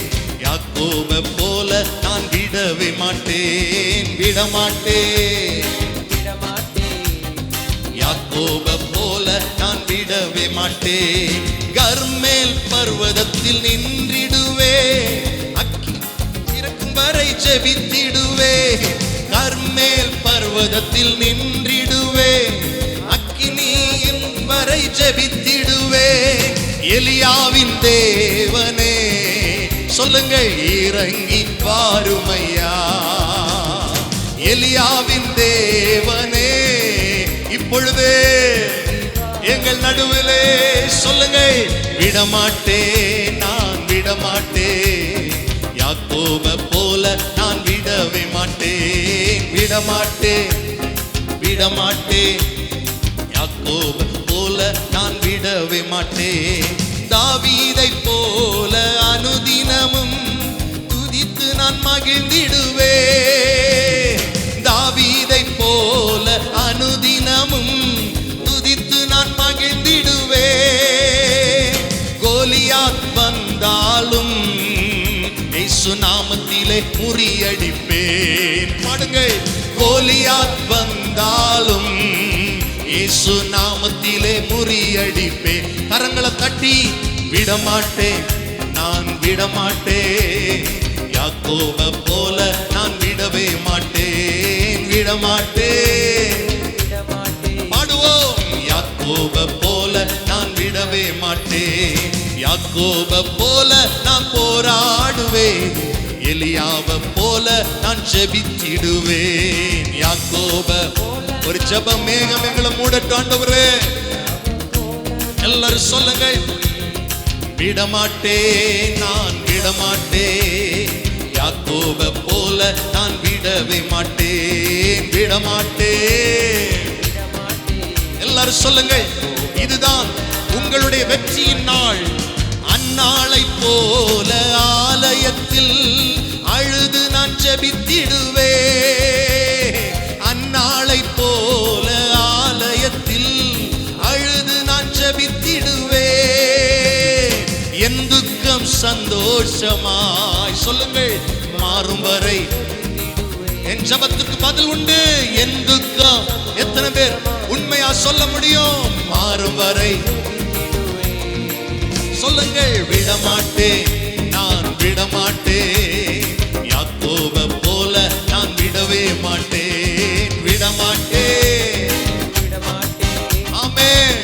யாக்கோப போல நான் விடவே மாட்டேன், விடமாட்டேன். யாக்கோப போல நான் விடவே மாட்டேன். கர்மேல் பர்வதத்தில் நின்றிடுவே, அக்கி இறக்கும் வரை ஜெபித்திடுவே. கர்மேல் பர்வதத்தில் நின்றிடுவே, அக்கினியின் வரை ஜெபித்திடுவே. எலியாவின் தேவனே சொல்லுங்க, இறங்கி வாருமையா. எலியாவின் தேவனே இப்பொழுதே எங்கள் நடுவிலே சொல்லுங்க. விடமாட்டேன், நான் விடமாட்டேன், யாக்கோப போல நான் விடவே மாட்டேன். விடமாட்டேன், விடமாட்டேன், யாக்கோப போல நான் விடவே மாட்டேன். தாவீதை போல அனுதினமும் துதித்து நான் மகிழ்ந்திடுவே. தாவீதை போல அனுதினமும் துதித்து நான் மகிழ்ந்திடுவே. கோலியாத் வந்தாலும் இயேசு நாமத்திலே முறியடிப்பேன். பாடுங்கள். கோலியாத் வந்தாலும் இயேசு நாமத்திலே முறியடிப்பேன். கரங்களை தட்டி விடமாட்டேன், நான் விடமாட்டேன், யாக்கோப போல நான் விடவே மாட்டேன். விடமாட்டேன், பாடுவோம். யாக்கோப போல நான் விடவே மாட்டேன். யாக்கோப போல நான் போராடுவேன். எலியாவ போல நான் ஜெபித்திடுவேன். யாக்கோப ஒரு ஜெப மேகம் எங்களை மூடட்டும் ஆண்டவரே. எல்லாரும் சொல்லுங்க. விடமாட்டேன், நான் விடமாட்டேன், யாக்கோப போல நான் விடவே மாட்டேன். விடமாட்டேன். எல்லாரும் சொல்லுங்க. இதுதான் உங்களுடைய வெற்றியின் நாள். அந்நாளை போல ஆலயத்தில் அழுது நான் ஜெபித்திடுவே. அந்நாளை போல ஆலயத்தில் அழுது நான் ஜெபித்திடுவே. என் துக்கம் சந்தோஷமாய் சொல்லுங்கள் மாறும் வரை என் ஜெபத்துக்கு பதில் உண்டு. என் துக்கம் எத்தனை பேர் உண்மையா சொல்ல முடியும்? மாறும் வரை சொல்லுங்கள். விடமாட்டேன், நான் விடமாட்டேன், யாக்கோப போல நான் விடவே மாட்டேன். விடமாட்டேன். ஆமென்.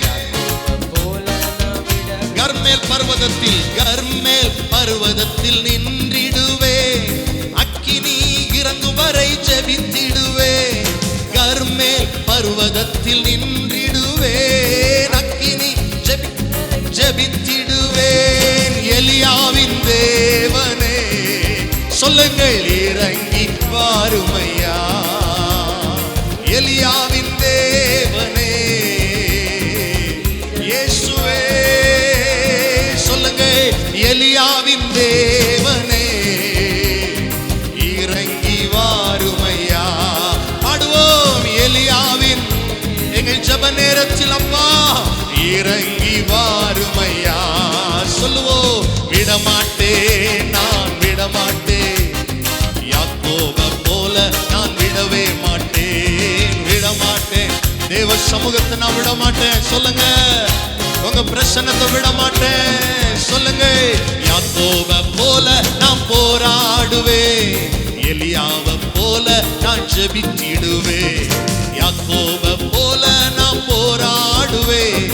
கர்மேல் பர்வதத்தில், கர்மேல் பர்வதத்தில் நின்றிடுவே. அக்கினி இறங்கும் வரை ஜெபித்திடுவே. கர்மேல் பர்வதத்தில் நின்றிடுவே. அக்கினி ஜெபித்திடுவேன். எலியாவின் தேவனே சொல்லுங்கள் இறங்கி வாருமையா. எலியாவின் தேவனே இயேசுவே சொல்லுங்க. எலியாவின் தேவனே இறங்கி வாருமையா. பாடுவோம். எலியாவின் எங்கள் ஜெப நேரத்தில் அப்பா இறங்கி வாருமையா. சொல்லுவோம். விடமாட்டேன், நான் விடமாட்டேன், யாக்கோப போல நான் விடவே மாட்டேன். விடமாட்டேன். தேவ சமூகத்தை நான் விடமாட்டேன். சொல்லுங்க. உங்க பிரசன்னத்தை விடமாட்டேன். சொல்லுங்க. யாக்கோப போல நான் போராடுவேன். எலியாவ போல நான் ஜெபித்திடுவேன். யாக்கோப போல நான் போராடுவேன்.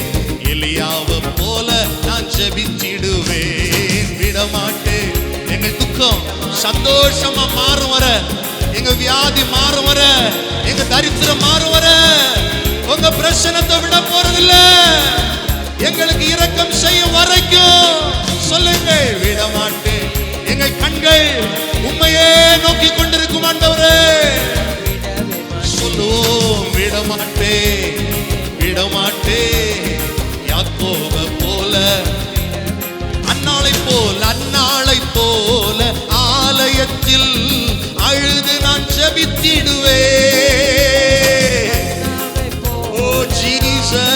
எலியாவ போல நான் ஜெபித்திடுவேன். விடமாட்டேன். எங்க துக்கம் சந்தோஷமா மாறும் வர, எங்க வியாதி மாறும் வர, எங்க தரித்திரம் மாறும் வர உங்க பிரச்சனத்தை விட போறதில்ல. எங்களுக்கு இரக்கம் செய்யும் வரைக்கும் சொல்லுங்க. விடமாட்டேன். எங்கள் கண்கள் உண்மையே நோக்கி கொண்டிருக்கும் ஆண்டவரே. சொல்லுவோம். விடமாட்டேன், விடமாட்டேன், யாக்கோப போல அந்நாளை போல, அந்நாளை போல ஆலயத்தில் அழுது நான் ஜெபித்திடுவே. ஓ ஜீசஸ்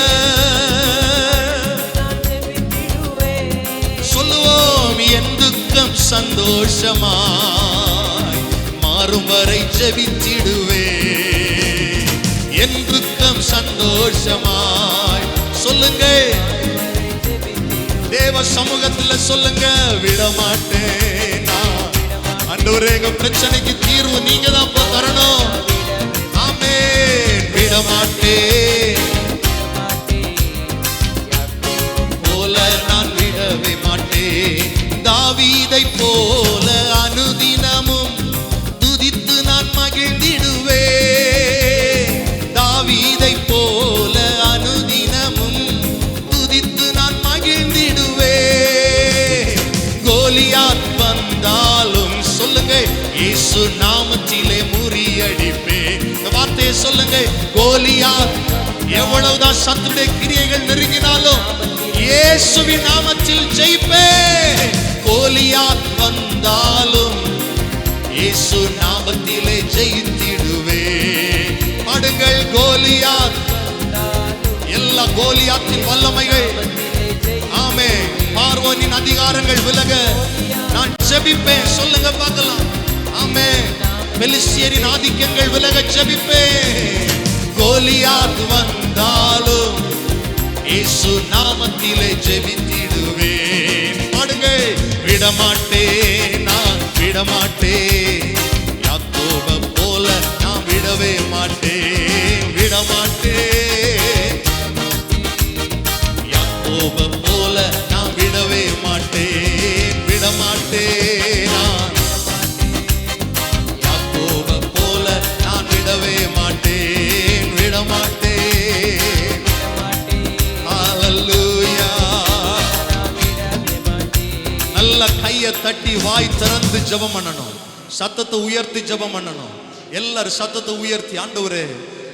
சொல்லுவோம். என் துக்கம் சந்தோஷமாய் மாறும் வரை ஜெபித்திடுவே. என் துக்கம் சந்தோஷமாய் சொல்லுங்க. தேவ சமூகத்துல சொல்லுங்க. விடமாட்டேன். ஆண்டவரே எங்க பிரச்சனைக்கு தீர்வு நீங்க தான் தரணும். ஆமென். விடமாட்டேன் போல நான் விடவே மாட்டேன். தாவீதை போல அனுதினமும் துதித்து நான் மகிழ்ந்திடுவே. கோலியாத் எவ்வளவுதான் சத்துடைய கிரியைகள் நெருங்கினாலும் இயேசுவின் நாமத்தில் ஜெயிப்பேன். கோலியாத் வந்தாலும் இயேசு நாமத்திலே ஜெயித்திடுவேன். பாடுங்கள், கோலியாத், எல்லா கோலியாத்தின் வல்லமைகள், ஆமென், பார்வோனின் அதிகாரங்கள் விலக நான் ஜெபிப்பேன். சொல்லுங்க பார்க்கலாம். ஆமென். பெலிஸ்தியரின் ஆதிக்கங்கள் விலக ஜெபிப்பேன். கோலியாத் வந்தாலும் இயேசு நாமத்திலே ஜெபித்திடுவேன். பாடுங்கள், விடமாட்டேன், நான் விடமாட்டேன். யாக்கோபை போல நான் விடவே மாட்டேன், விடமாட்டேன். யாக்கோபை போல நான் விடவே மாட்டேன், விடமாட்டேன். நான் யாக்கோபை போல நான் விடவே மாட்டேன், விடமாட்டேன். ஹல்லேலூயா. நல்ல கையை தட்டி வாய் திறந்து ஜெபம் பண்ணணும். சத்தத்தை உயர்த்தி ஜெபம் பண்ணணும். எல்லாரும் சத்தத்தை உயர்த்தி, ஆண்டவரே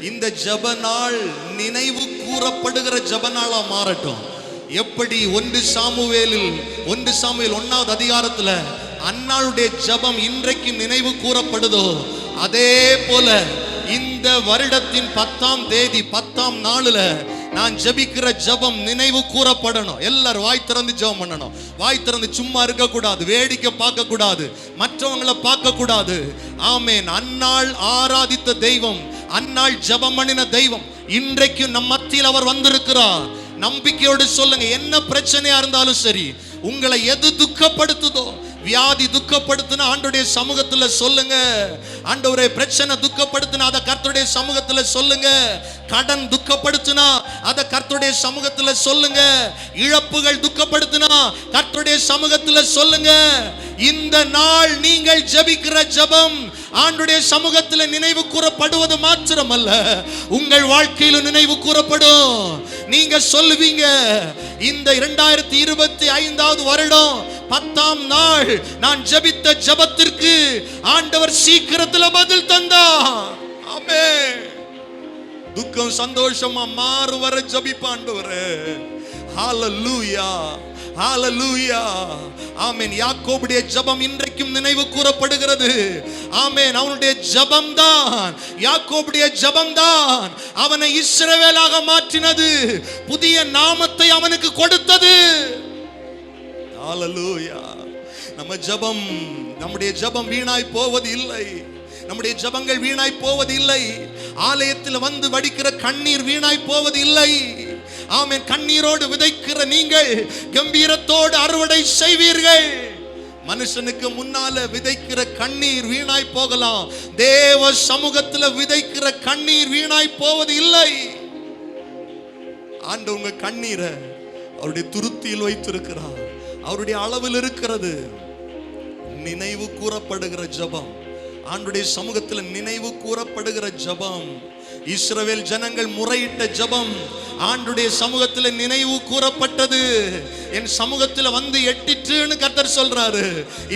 இந்த ஜெப நாள் நினைவு கூறப்படுகிற ஜெப நாளா மாறட்டும். எப்படி 1 சாமுவேல் 1வது அதிகாரத்துல அன்னாளுடைய ஜெபம் இன்றைக்கு நினைவு கூறப்படுதோ, அதே போல இந்த வருடத்தின் 10ஆம் தேதி 10ஆம் நாளுல நான் ஜெபிக்கிற ஜெபம் நினைவு கூறப்படணும். எல்லாரும் வாய் திறந்து ஜெபம் பண்ணணும். வாய் திறந்து சும்மா இருக்க கூடாது, வேடிக்கை பார்க்க கூடாது, மற்றவங்களை பார்க்க கூடாது. ஆமென். அன்னாள் ஆராதித்த தெய்வம், அன்னாள் ஜெபம் பண்ணின தெய்வம் இன்றைக்கு நம் மத்தியில் அவர் வந்திருக்கிறார். நம்பிக்கையோடு சொல்லுங்க. என்ன பிரச்சனையா இருந்தாலும் சரி, உங்களை எது துக்கப்படுத்துதோ, வியாதி துக்கப்படுத்தினா ஆண்டவருடைய சமூகத்துல சொல்லுங்க. ஆண்டவரே பிரச்சனை துக்கப்படுத்தினா அதை கர்த்தருடைய சமூகத்துல சொல்லுங்க. கடன் துக்கப்படுத்தினா அதை கர்த்தருடைய சமூகத்துல சொல்லுங்க. இழப்புகள் துக்கப்படுத்தினா கர்த்தருடைய சமூகத்துல சொல்லுங்க. இந்த நாள் நீங்கள் ஜெபிக்கிற ஜெபம் ஆண்டவருடைய சமூகத்துல நினைவு கூறப்படுவது மாத்திரமல்ல, உங்கள் வாழ்க்கையில நினைவு கூறப்படும். நீங்க சொல்லுவீங்க, இந்த 2025வது வருடம் 10ஆம் நாள் நான் ஜெபித்த ஜெபத்திற்கு ஆண்டவர் சீக்கிரத்தில் பதில் தந்தார். ஆமென். துக்கம் சந்தோஷமா மாறு வர ஜெபிப்ப ஆண்டவரே. ஹல்லேலூயா, ஹல்லேலூயா. ஆமென். யாக்கோபுடைய ஜெபம் இன்றைக்கும் நினைவு கூறப்படுகிறது. ஆமென். அவனுடைய ஜெபம் தான், யாக்கோபுடைய ஜெபம் தான் அவனை இஸ்ரவேலாக மாற்றினது, புதிய நாமத்தை அவனுக்கு கொடுத்தது. ஹல்லேலூயா. நம்முடைய ஜெபம் வீணாய் போவது இல்லை. நம்முடைய ஜெபங்கள் வீணாய் போவது இல்லை. ஆலயத்தில் வந்து வடிக்கிற கண்ணீர் வீணாய் போவது இல்லை. ஆமென். கண்ணீரோடு விதைக்கிற நீங்கள் கம்பீரத்தோடு அறுவடை செய்வீர்கள். மனுஷனுக்கு முன்னால விதைக்கிற கண்ணீர் வீணாய் போகலாம், தேவ சமூகத்தில் விதைக்கிற கண்ணீர் வீணாய் போவது இல்லை. ஆண்டவர் உங்க கண்ணீரை அவருடைய துருத்தியில் வைத்திருக்கிறார், அவருடைய அளவில் இருக்கிறது. நினைவு கூறப்படுகிற ஜெபம், ஆண்டவருடைய சமூகத்தில் நினைவு கூறப்படுகிற ஜெபம், இஸ்ரவேல் ஜனங்கள் முறையிட்ட ஜெபம் ஆண்டவருடைய சமூகத்தில் நினைவு கூறப்பட்டது. என் சமூகத்தில் வந்து எட்டிற்றுன்னு கர்த்தர் சொல்றாரு.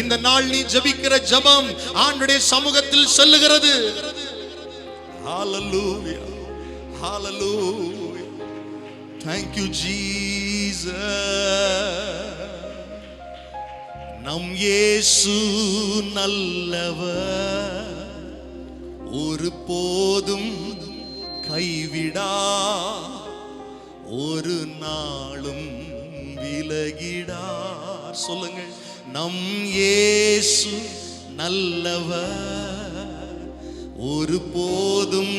இந்த நாள் நீ ஜெபிக்கிற ஜெபம் ஆண்டவருடைய சமூகத்தில் சொல்லுகிறது. ஹல்லேலூயா, ஹல்லேலூயா. Thank you Jesus. நம் இயேசு நல்லவர், ஒரு போதும் கைவிடா, ஒரு நாளும் விலகிடார். சொல்லுங்க. நம் இயேசு நல்லவர், ஒரு போதும்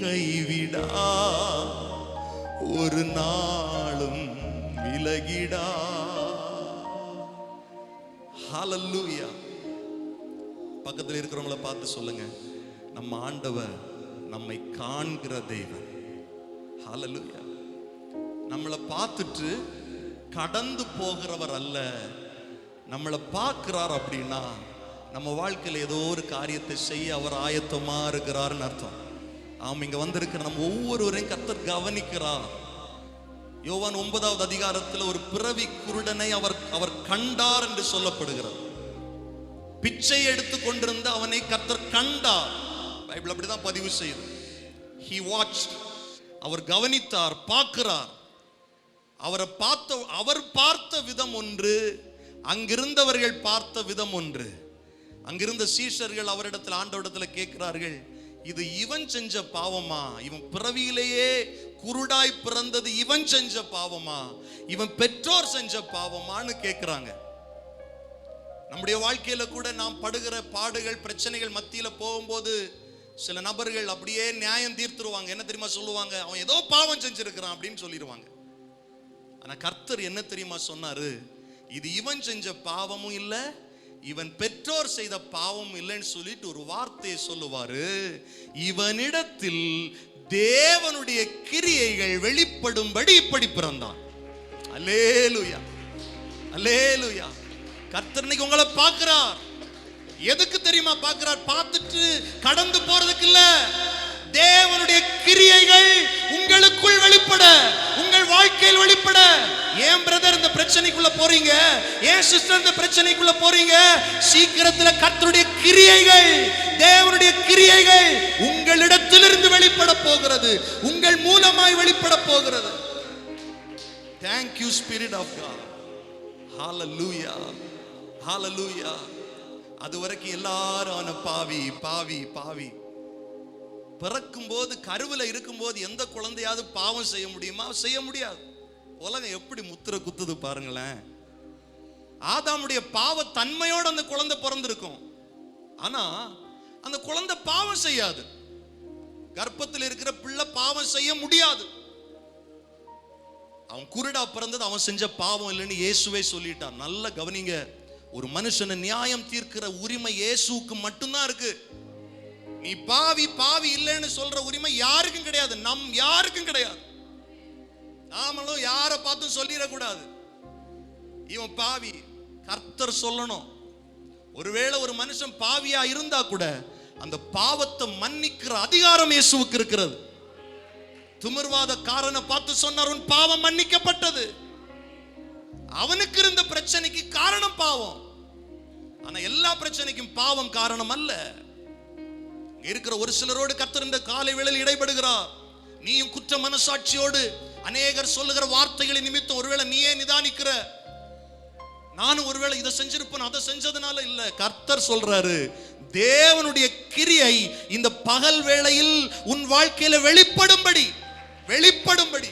கைவிடா, ஒரு நாளும் விலகிடா. ஹல்லேலூயா. பக்கத்தில் இருக்கிறவங்கள பார்த்து சொல்லுங்க, நம்ம ஆண்டவர் நம்மை காண்கிற தெய்வம். ஹல்லேலூயா. நம்மளை பார்த்துட்டு கடந்து போகிறவர் அல்ல, நம்மளை பார்க்கிறார். அப்படின்னா நம்ம வாழ்க்கையில் ஏதோ ஒரு காரியத்தை செய்ய அவர் ஆயத்தமா இருக்கிறார்னு அர்த்தம். இங்க வந்திருக்கிற நம்ம ஒவ்வொருவரையும் கர்த்தர் கவனிக்கிறார். யோவான் 9வது அதிகாரத்தில் ஒரு பிறவி குருடனை அவர் கண்டார் என்று சொல்லப்படுகிறது. பிச்சை எடுத்து கொண்டிருந்த அவனை கர்த்தர் கண்டார். பைபிள் அப்படிதான் பதிவு செய்யுது. he watched. அவர் கவனித்தார், பார்க்கிறார். அவர் பார்த்த விதம் ஒன்று, அங்கிருந்தவர்கள் பார்த்த விதம் ஒன்று. அங்கிருந்த சீஷர்கள் அவரிடத்தில், ஆண்டவரிடத்தில் கேட்கிறார்கள், இது இவன் செஞ்ச பாவமா? இவன் பிறவியிலேயே குருடாய் பிறந்தது இவன் செஞ்ச பாவமா? இவன் பெற்றோர் செஞ்ச பாவமான்னு கேட்கிறாங்க. நம்முடைய வாழ்க்கையில கூட நாம் படுகிற பாடுகள், பிரச்சனைகள் மத்தியில போகும்போது சில நபர்கள் அப்படியே நியாயம் தீர்த்துருவாங்க. என்ன தெரியுமா சொல்லுவாங்க? அவன் ஏதோ பாவம் செஞ்சிருக்கிறான் அப்படின்னு சொல்லிடுவாங்க. ஆனா கர்த்தர் என்ன தெரியுமா சொன்னாரு? இது இவன் செஞ்ச பாவமும் இல்ல, இவன் பெற்றோர் செய்த பாவம் இல்லைன்னு சொல்லிட்டு ஒரு வார்த்தையை சொல்லுவாரு. இவனிடத்தில் தேவனுடைய கிரியைகள் வெளிப்படும்படி இப்படி பிறந்தான். அல்லேலூயா, அல்லேலூயா. கர்த்தர் இன்னைக்கு உங்களை பார்க்கிறார். எதுக்கு தெரியுமா பார்க்கிறார்? பார்த்துட்டு கடந்து போறதுக்கு இல்ல, தேவனுடைய கிரியைகள் உங்களுக்குள் வெளிப்பட, உங்கள் வாழ்க்கையில் வெளிப்பட. ஏன் பிரதர் இந்த பிரச்சனைக்குள்ள போறீங்க? ஏன் சிஸ்டர் இந்த பிரச்சனைக்குள்ள போறீங்க? சீக்கிரத்தில் கர்த்தருடைய கிரியைகள், தேவனுடைய கிரியைகள் உங்களிடத்திலிருந்து வெளிப்பட போகிறது, உங்கள் மூலமாய் வெளிப்பட போகிறது. Thank you Spirit of God. Hallelujah, hallelujah. அது வரைக்கும் எல்லாரும் அவனை பாவி பாவி பாவி. பிறக்கும் போது, கருவில் இருக்கும் போது எந்த குழந்தையாவது பாவம் செய்ய முடியுமா? செய்ய முடியாது. உலகம் எப்படி முத்திர குத்துது பாருங்களேன். ஆதாமுடைய பாவ தன்மையோடு அந்த குழந்தை பிறந்திருக்கும், ஆனா அந்த குழந்தை பாவம் செய்யாது. கர்ப்பத்தில் இருக்கிற பிள்ளை பாவம் செய்ய முடியாது. அவன் குருடா பிறந்தது அவன் செஞ்ச பாவம் இல்லைன்னு இயேசுவே சொல்லிட்டான். நல்ல கவனிங்க, ஒரு மனுஷனை நியாயம் தீர்க்கிற உரிமை இயேசுவுக்கு மட்டும்தான் இருக்கு. நீ பாவி பாவி இல்லைன்னு சொல்ற உரிமை யாருக்கும் கிடையாது, நம் யாருக்கும் கிடையாது. நாமளும் யாரை பார்த்தும் சொல்லிடக்கூடாது இவன் பாவி. கர்த்தர் சொல்லணும். ஒருவேளை ஒரு மனுஷன் பாவியா இருந்தா கூட அந்த பாவத்தை மன்னிக்கிற அதிகாரம் இயேசுவுக்கு இருக்கிறது. திமிர்வாத காரனை பார்த்து சொன்னார், உன் பாவம் மன்னிக்கப்பட்டது. அவனுக்கு இருந்த பிரச்சனைக்கு காரணம் பாவம். ஆனா எல்லா பிரச்சனைக்கும் பாவம் காரணம் அல்ல. இருக்கிற ஒரு சிலரோடு கர்த்தர் இந்த காலை வேளையில் இடைபடுகிறார். நீயும் குற்ற மனசாட்சியோடு அநேகர் சொல்லுகிற வார்த்தைகளை நிமித்தம் ஒருவேளை நீயே நிதானிக்கிற, நானும் ஒருவேளை இதை செஞ்சிருப்பேன் அதை செஞ்சதுனால இல்ல. கர்த்தர் சொல்றாரு, தேவனுடைய கிரியை இந்த பகல் வேளையில் உன் வாழ்க்கையில வெளிப்படும்படி, வெளிப்படும்படி,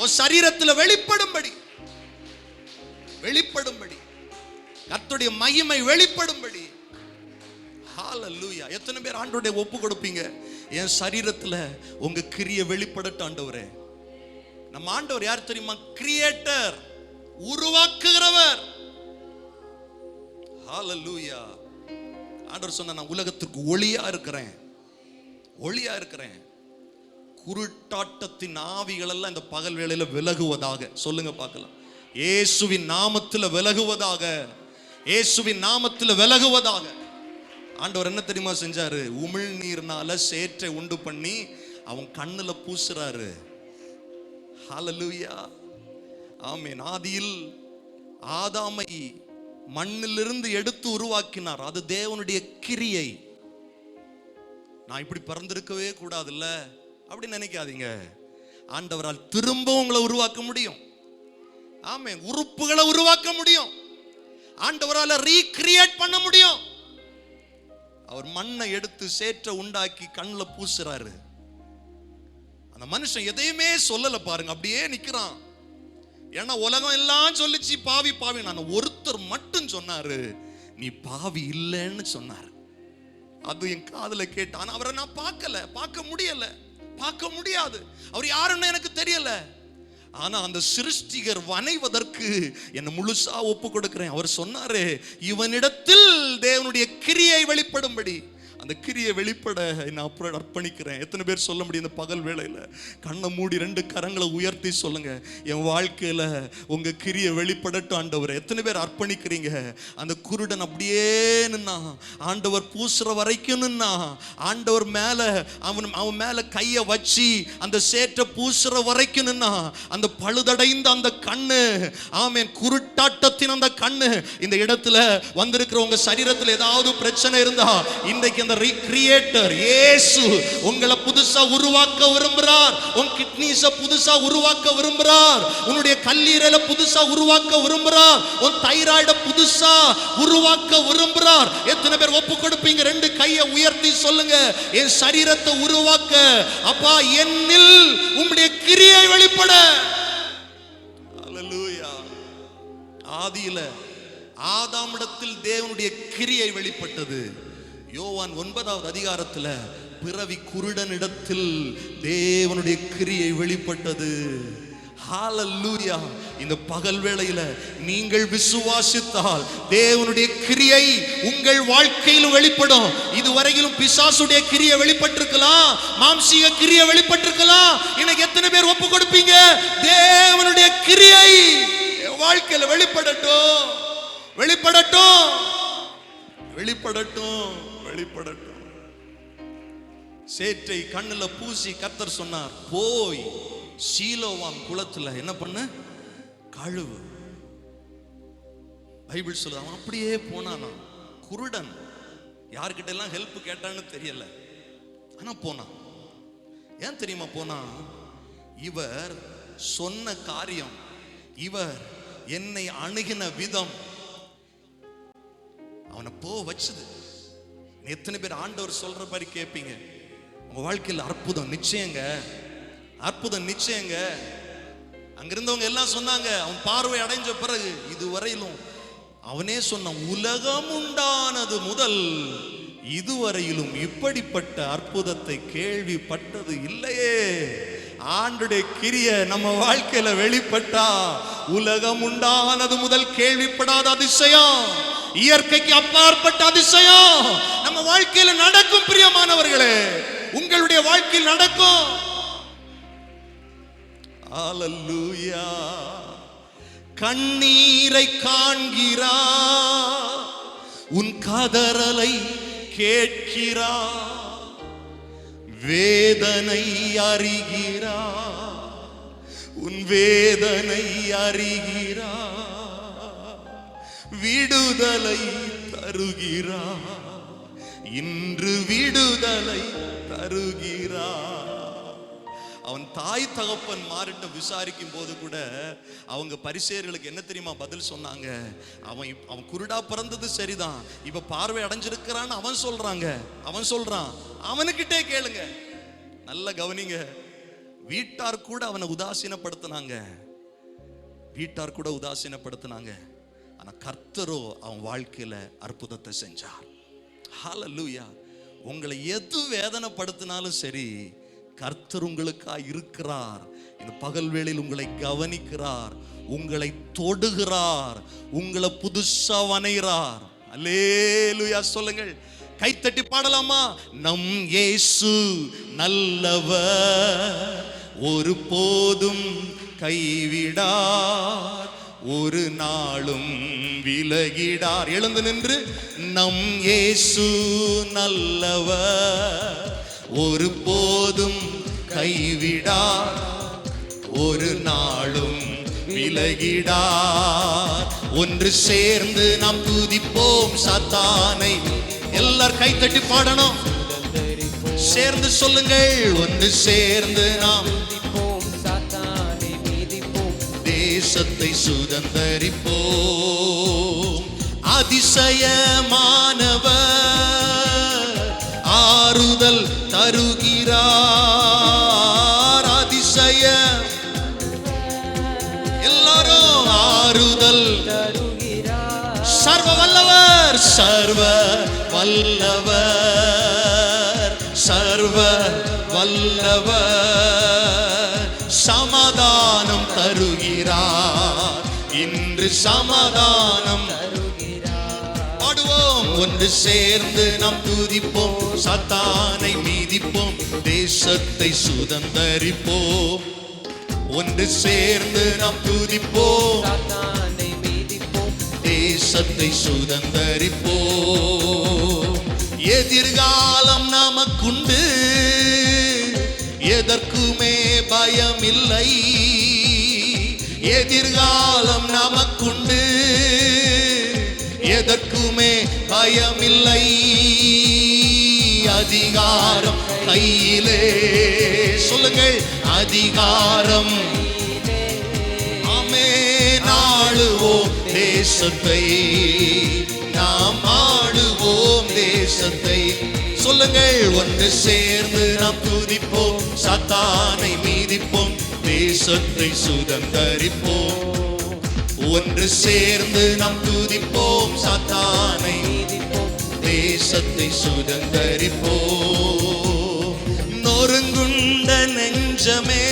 உன் சரீரத்தில் வெளிப்படும்படி, வெளிப்படும்படி, கர்த்தருடைய மகிமை வெளிப்படும்படி. ஹalleluya. எத்தனை பேர் ஆண்டவருடைய ஒப்பு கொடுப்பீங்க? என் சரீரத்துல உங்க கிரியை வெளிப்படட்டும் ஆண்டவரே. நம்ம ஆண்டவர் யார் தெரியுமா? கிரியேட்டர், உருவாக்குகிறவர். ஹalleluya. ஆண்டவர் சொன்னா, நான் உலகத்துக்கு ஒளியா இருக்கிறேன், ஒளியா இருக்கிறேன். குருட்டாட்டத்தின் ஆவிகள் எல்லாம் இந்த பகல் வேளையில விலகுவதாக. சொல்லுங்க பார்க்கலாம். இயேசுவின் நாமத்தில் விலகுவதாக, இயேசுவின் நாமத்தில் விலகுவதாக. ஆண்டவர் என்ன தெரியுமா செஞ்சாரு? உமிழ்நீர்னால சேற்றை உண்டு பண்ணி அவன் கண்ணுல பூசுறாரு. ஹalleluya, ஆமென். ஆதியில் ஆதாமை மண்ணிலிருந்து எடுத்து உருவாக்கினார். அது தேவனுடைய கிரியை. நான் இப்படி பிறந்திருக்கவே கூடாதுல்ல அப்படி நினைக்காதீங்க. ஆண்டவரால் திரும்ப உங்களை உருவாக்க முடியும். ஆமென். உறுப்புகளை உருவாக்க முடியும். ஆண்டவரால் ரீக்ரியேட் பண்ண முடியும். அவர் மண்ணை எடுத்து சேற்றை உண்டாக்கி கண்ணில் பூசுறாரு. அந்த மனுஷன் எதையுமே சொல்லல பாருங்க, அப்படியே நிக்கிறான். ஏன்னா உலகம் எல்லாம் சொல்லிச்சு பாவி பாவி. நான் ஒருத்தர் மட்டும் சொன்னாரு, நீ பாவி இல்லைன்னு சொன்னாரு. அது என் காதுல கேட்டான். அவரை நான் பார்க்கல, பார்க்க முடியல, பார்க்க முடியாது. அவர் யாருன்னு எனக்கு தெரியல. ஆனா அந்த சிருஷ்டிகர் வனைவதற்கு என்ன முழுசா ஒப்பு கொடுக்கிறேன். அவர் சொன்னாரு, இவனிடத்தில் தேவனுடைய கிரியை வெளிப்படும்படி, அந்த கிரியை வெளிப்பட நான் அர்ப்பணிக்கிறேன். எத்தனை பேர் சொல்ல முடியும் இந்த பகல் வேளையில? கண்ணை மூடி 2 கரங்களை உயர்த்தி சொல்லுங்க, என் வாழ்க்கையில உங்க கிரியை வெளிப்படட்டும் ஆண்டவர். எத்தனை பேர் அர்ப்பணிக்கிறீங்க? அந்த குருடன் அப்படியே நின்னா, ஆண்டவர் பூசுற வரைக்கும் நின்னா, ஆண்டவர் மேல அவன் மேல கையை வச்சு அந்த சேற்றை பூசுற வரைக்கும் நின்னா, அந்த பழுதடைந்த அந்த கண்ணு, ஆமென், குருட்டாட்டத்தின் அந்த கண்ணு இந்த இடத்துல வந்திருக்கிற உங்க சரீரத்தில் ஏதாவது பிரச்சனை இருந்தா இன்றைக்கு அந்த கிரியேட்டர் இயேசு உங்களை புதுசா உருவாக்க விரும்புறார். உன் கிட்னிஸ புதுசா உருவாக்க விரும்புறார். உன்னுடைய கல்லீரலை புதுசா உருவாக்க விரும்புறார். உன் தைராய்ட புதுசா உருவாக்க விரும்புறார். எத்தனை பேர் ஒப்பு கொடுப்பீங்க? ரெண்டு கையை உயர்த்தி சொல்லுங்க, என் சரீரத்தை உருவாக்க அப்பா என்னில் உம்முடைய கிரியை வெளிப்பட. அல்லேலூயா. ஆதியில ஆதாமிடத்தில் தேவனுடைய கிரியை வெளிப்பட்டது. யோவான் 9வது அதிகாரத்துல பிறவி குருடனிடத்தில் தேவனுடைய கிரியை வெளிப்பட்டது. ஹalleluya. இந்த பகல் வேளையில நீங்கள் விசுவாசித்தால் தேவனுடைய கிரியை உங்கள் வாழ்க்கையில் வெளிப்படும். இதுவரையிலும் பிசாசுடைய கிரியை வெளிப்பட்டிருக்கலாம், மாம்சீக கிரியை வெளிப்பட்டிருக்கலாம். இன்னைக்கு எத்தனை பேர் ஒப்பு கொடுப்பீங்க? தேவனுடைய கிரியை வாழ்க்கையில வெளிப்படட்டும், வெளிப்படட்டும், வெளிப்படட்டும், வெளிப்படட்டும். சேற்றை கண்ணுல பூசி கர்த்தர் சொன்னார், போய் சீலோவாம் குளத்துல என்ன பண்ண? கழுவு. பைபிள் சொல்லுது அவன் அப்படியே போனானா. குருடன், யார்கிட்ட எல்லாம் ஹெல்ப் கேட்டான்னு தெரியல, ஆனா போனான். ஏன் தெரியுமா போனா? இவர் சொன்ன காரியம், இவர் என்னை அணுகின விதம் அவனை போ வச்சது. எத்தனை பேர் ஆண்டவர் சொல்ற மாதிரி கேட்பீங்க? உங்க வாழ்க்கையில் அற்புதம் நிச்சயங்க, அற்புதம் நிச்சயங்க. அங்கிருந்தவங்க எல்லாம் சொன்னாங்க, அவன் பார்வை அடைஞ்ச பிறகு இதுவரையிலும் அவனே சொன்னான், உலகம் உண்டானது முதல் இதுவரையிலும் இப்படிப்பட்ட அற்புதத்தை கேள்விப்பட்டது இல்லையே. ஆண்டுடைய கிரிய நம்ம வாழ்க்கையில வெளிப்பட்டா உலகம் உண்டானது முதல் கேள்விப்படாத அதிசயம், இயற்கைக்கு அப்பாற்பட்ட அதிசயம் நம்ம வாழ்க்கையில நடக்கும். பிரியமானவர்களே, உங்களுடைய வாழ்க்கையில் நடக்கும். அல்லேலூயா. கண்ணீரை காண்கிறா, உன் கதறலை கேட்கிறா, வேதனை அறிகிறா, உன் வேதனை அறிகிறா, விடுதலை தருகிறா, இன்று விடுதலை தருகிறா. அவன் தாய் தகப்பன் மாறிட்ட விசாரிக்கும் போது கூட அவங்க பரிசேயர்களுக்கு என்ன தெரியுமா பதில் சொன்னாங்க? அவன் குருடா பிறந்தது சரிதான், இப்ப பார்வை அடைஞ்சிருக்கிறான்னு அவன் சொல்றாங்க. அவன் சொல்றான், அவனுக்கிட்டே கேளுங்க. நல்ல கவனிங்க, வீட்டார் கூட அவனை உதாசீனப்படுத்தினாங்க, வீட்டார் கூட உதாசீனப்படுத்தினாங்க. ஆனா கர்த்தரோ அவன் வாழ்க்கையில அற்புதத்தை செஞ்சார். ஹalleluya. உங்களை எது வேதனைப்படுத்தினாலும் சரி, கர்த்தர் உங்களுக்காக இருக்கிறார். இந்த பகல் வேளையில் உங்களை கவனிக்கிறார், உங்களை தொடுகிறார், உங்களை புதுசா வணைகிறார். அல்லேலூயா சொல்லுங்கள், கைத்தட்டி பாடலாமா? நம் இயேசு நல்லவர், ஒரு போதும் கைவிடார், ஒரு நாளும் விலகிடார். எழுந்து நின்று, நம் இயேசு நல்லவர், ஒரு போதும் கைவிடார், ஒரு நாளும் விலகிடார். ஒன்று சேர்ந்து நாம் துதிப்போம் சாத்தானை. எல்லாரும் கைத்தட்டி பாடணும், சேர்ந்து சொல்லுங்கள். ஒன்று சேர்ந்து நாம் சாத்தானை மீதிப்போம், தேசத்தை சுதந்தரிப்போம். அதிசயமானவர் ஆறுதல் தருகிறார். அதிசய எல்லாரும் ஆறுதல் தருகிறார். சர்வ வல்லவர், சர்வ வல்லவர், சர்வ வல்லவர், சமாதானம் தருகிறார். இன்று சமாதானம் பாடுவோம். ஒன்று சேர்ந்து நாம் துதிப்போம், சாத்தானை மீதிப்போம், தேசத்தை சுதந்தரிப்போம். ஒன்று சேர்ந்து நாம் துதிப்போம், சாத்தானை மீதிப்போம், தேசத்தை சுதந்தரிப்போம். எதிர்காலம் நமக்குண்டு, எதற்குமே பயமில்லை. எதிர்காலம் நமக்குண்டு, எதற்குமே பயமில்லை. அதிகாரம் கையிலே. சொல்லுங்கள், அதிகாரம். ஆமே, ஆளுவோம் தேசத்தை, நாம் ஆளுவோம் தேசத்தை. சொல்லுங்கள், ஒன்று சேர்ந்து நாம் துதிப்போம், சாத்தானை மீதிப்போம், தேசத்தை சுதந்தரிப்போம். ஒன்று சேர்ந்து நாம் துதிப்போம், சாத்தானை மீதிப்போம், தேசத்தை சுதந்தரிப்போம். நொறுங்குண்ட நெஞ்சமே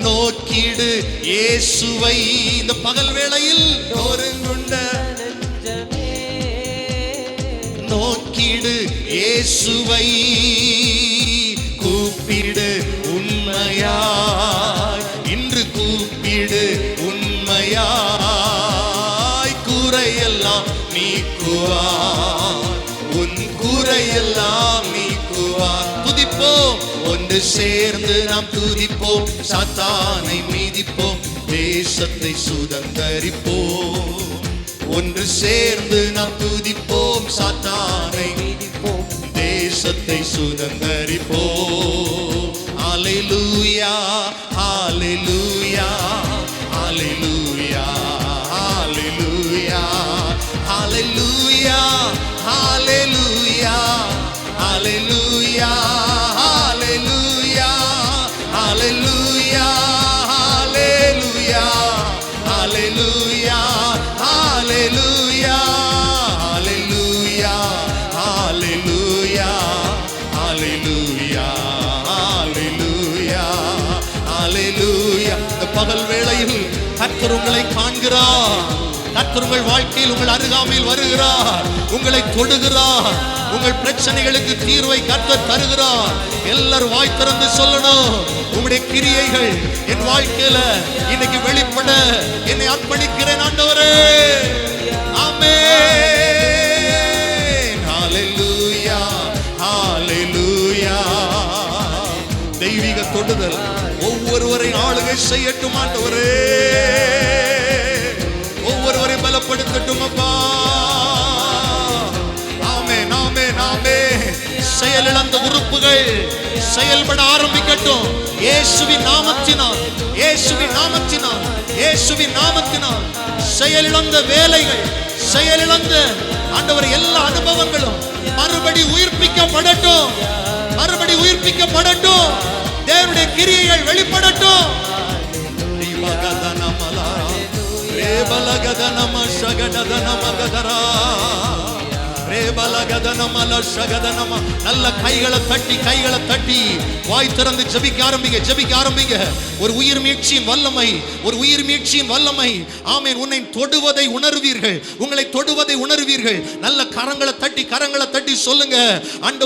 நோக்கிடு இயேசுவை. இந்த பகல் வேளையில் நொறுங்குண்ட நெஞ்சமே நோக்கிடு இயேசுவை. கூப்பிடு உண்மையாய், இன்று கூப்பிடு உண்மையாய். குறையெல்லாம் நீக்குவார், உன் குறையெல்லாம் நீக்குவார். துதிப்போம், ஒன்று சேர்ந்து நாம் துதிப்போம், சாத்தானை மீதிப்போம், தேசத்தை சுதந்தரிப்போம். ஒன்று சேர்ந்து நாம் துதிப்போம், சாத்தானை மீதிப்போம், தேசத்தை சுதந்தரிப்போம். ஹல்லேலூயா, ஹல்லேலூயா, ஹல்லேலூயா, ஹல்லேலூயா, ஹல்லேலூயா, ஹல்லேலூயா, ஹல்லேலூயா, ஹல்லேலூயா, ஹல்லேலூயா, ஹல்லேலூயா, ஹல்லேலூயா, ஹல்லேலூயா, ஹல்லேலூயா, ஹல்லேலூயா, ஹல்லேலூயா, ஹல்லேலூயா, ஹல்லேலூயா. இந்த பகல் வேளையில் கர்த்தர் உங்களை காண்கிறார். கர்த்தர் உங்கள் வாழ்க்கையில் உங்கள் அருகாமையில் வருகிறார், உங்களை தொடுகிறார். உங்கள் பிரச்சனைகளுக்கு தீர்வை கர்த்தர் தருகிறார். எல்லாரும் வாய் திறந்து சொல்லணும், உங்களுடைய கிரியைகள் என் வாழ்க்கையில இன்னைக்கு வெளிப்பட என்னை அர்ப்பணிக்கிறேன் ஆண்டவரே. ஆமென். ஹல்லேலூயா, ஹல்லேலூயா. தெய்வீக தொடுதல் ஒவ்வொருவரை ஆளுகை செய்யட்டும் ஆண்டவரே. ஒவ்வொருவரை பலப்படுத்தட்டும் அப்பா. ஆமென், ஆமென், ஆமென். செயலிழந்த உறுப்புகள் செயல்பட ஆரம்பிக்கட்டும் இயேசுவின் நாமத்தினால், இயேசுவின் நாமத்தினால், இயேசுவின் நாமத்தினால். செயலிழந்த வேலைகள், செயலிழந்த ஆண்டவர் எல்லா அனுபவங்களும் மறுபடி உயிர்ப்பிக்கப்படட்டும், மறுபடி உயிர்ப்பிக்கப்படட்டும். தேவனுடைய கிரியைகள் வெளிப்படட்டும். நல்ல கைகளை தட்டி, கைகளை தட்டி வாய் திறந்து ஜெபிக்க ஆரம்பிங்க, ஜெபிக்க ஆரம்பிங்க. ஒரு உயிர் மீட்சியின் வல்லமை, ஒரு உயிர் மீட்சியின் வல்லமை. ஆமென். உன்னை தொடுவதை உணர்வீர்கள், உங்களை தொடுவதை உணர்வீர்கள். நல்ல கரங்களை தட்டி, கரங்களை தட்டி சொல்லுங்க, ஆண்டவர்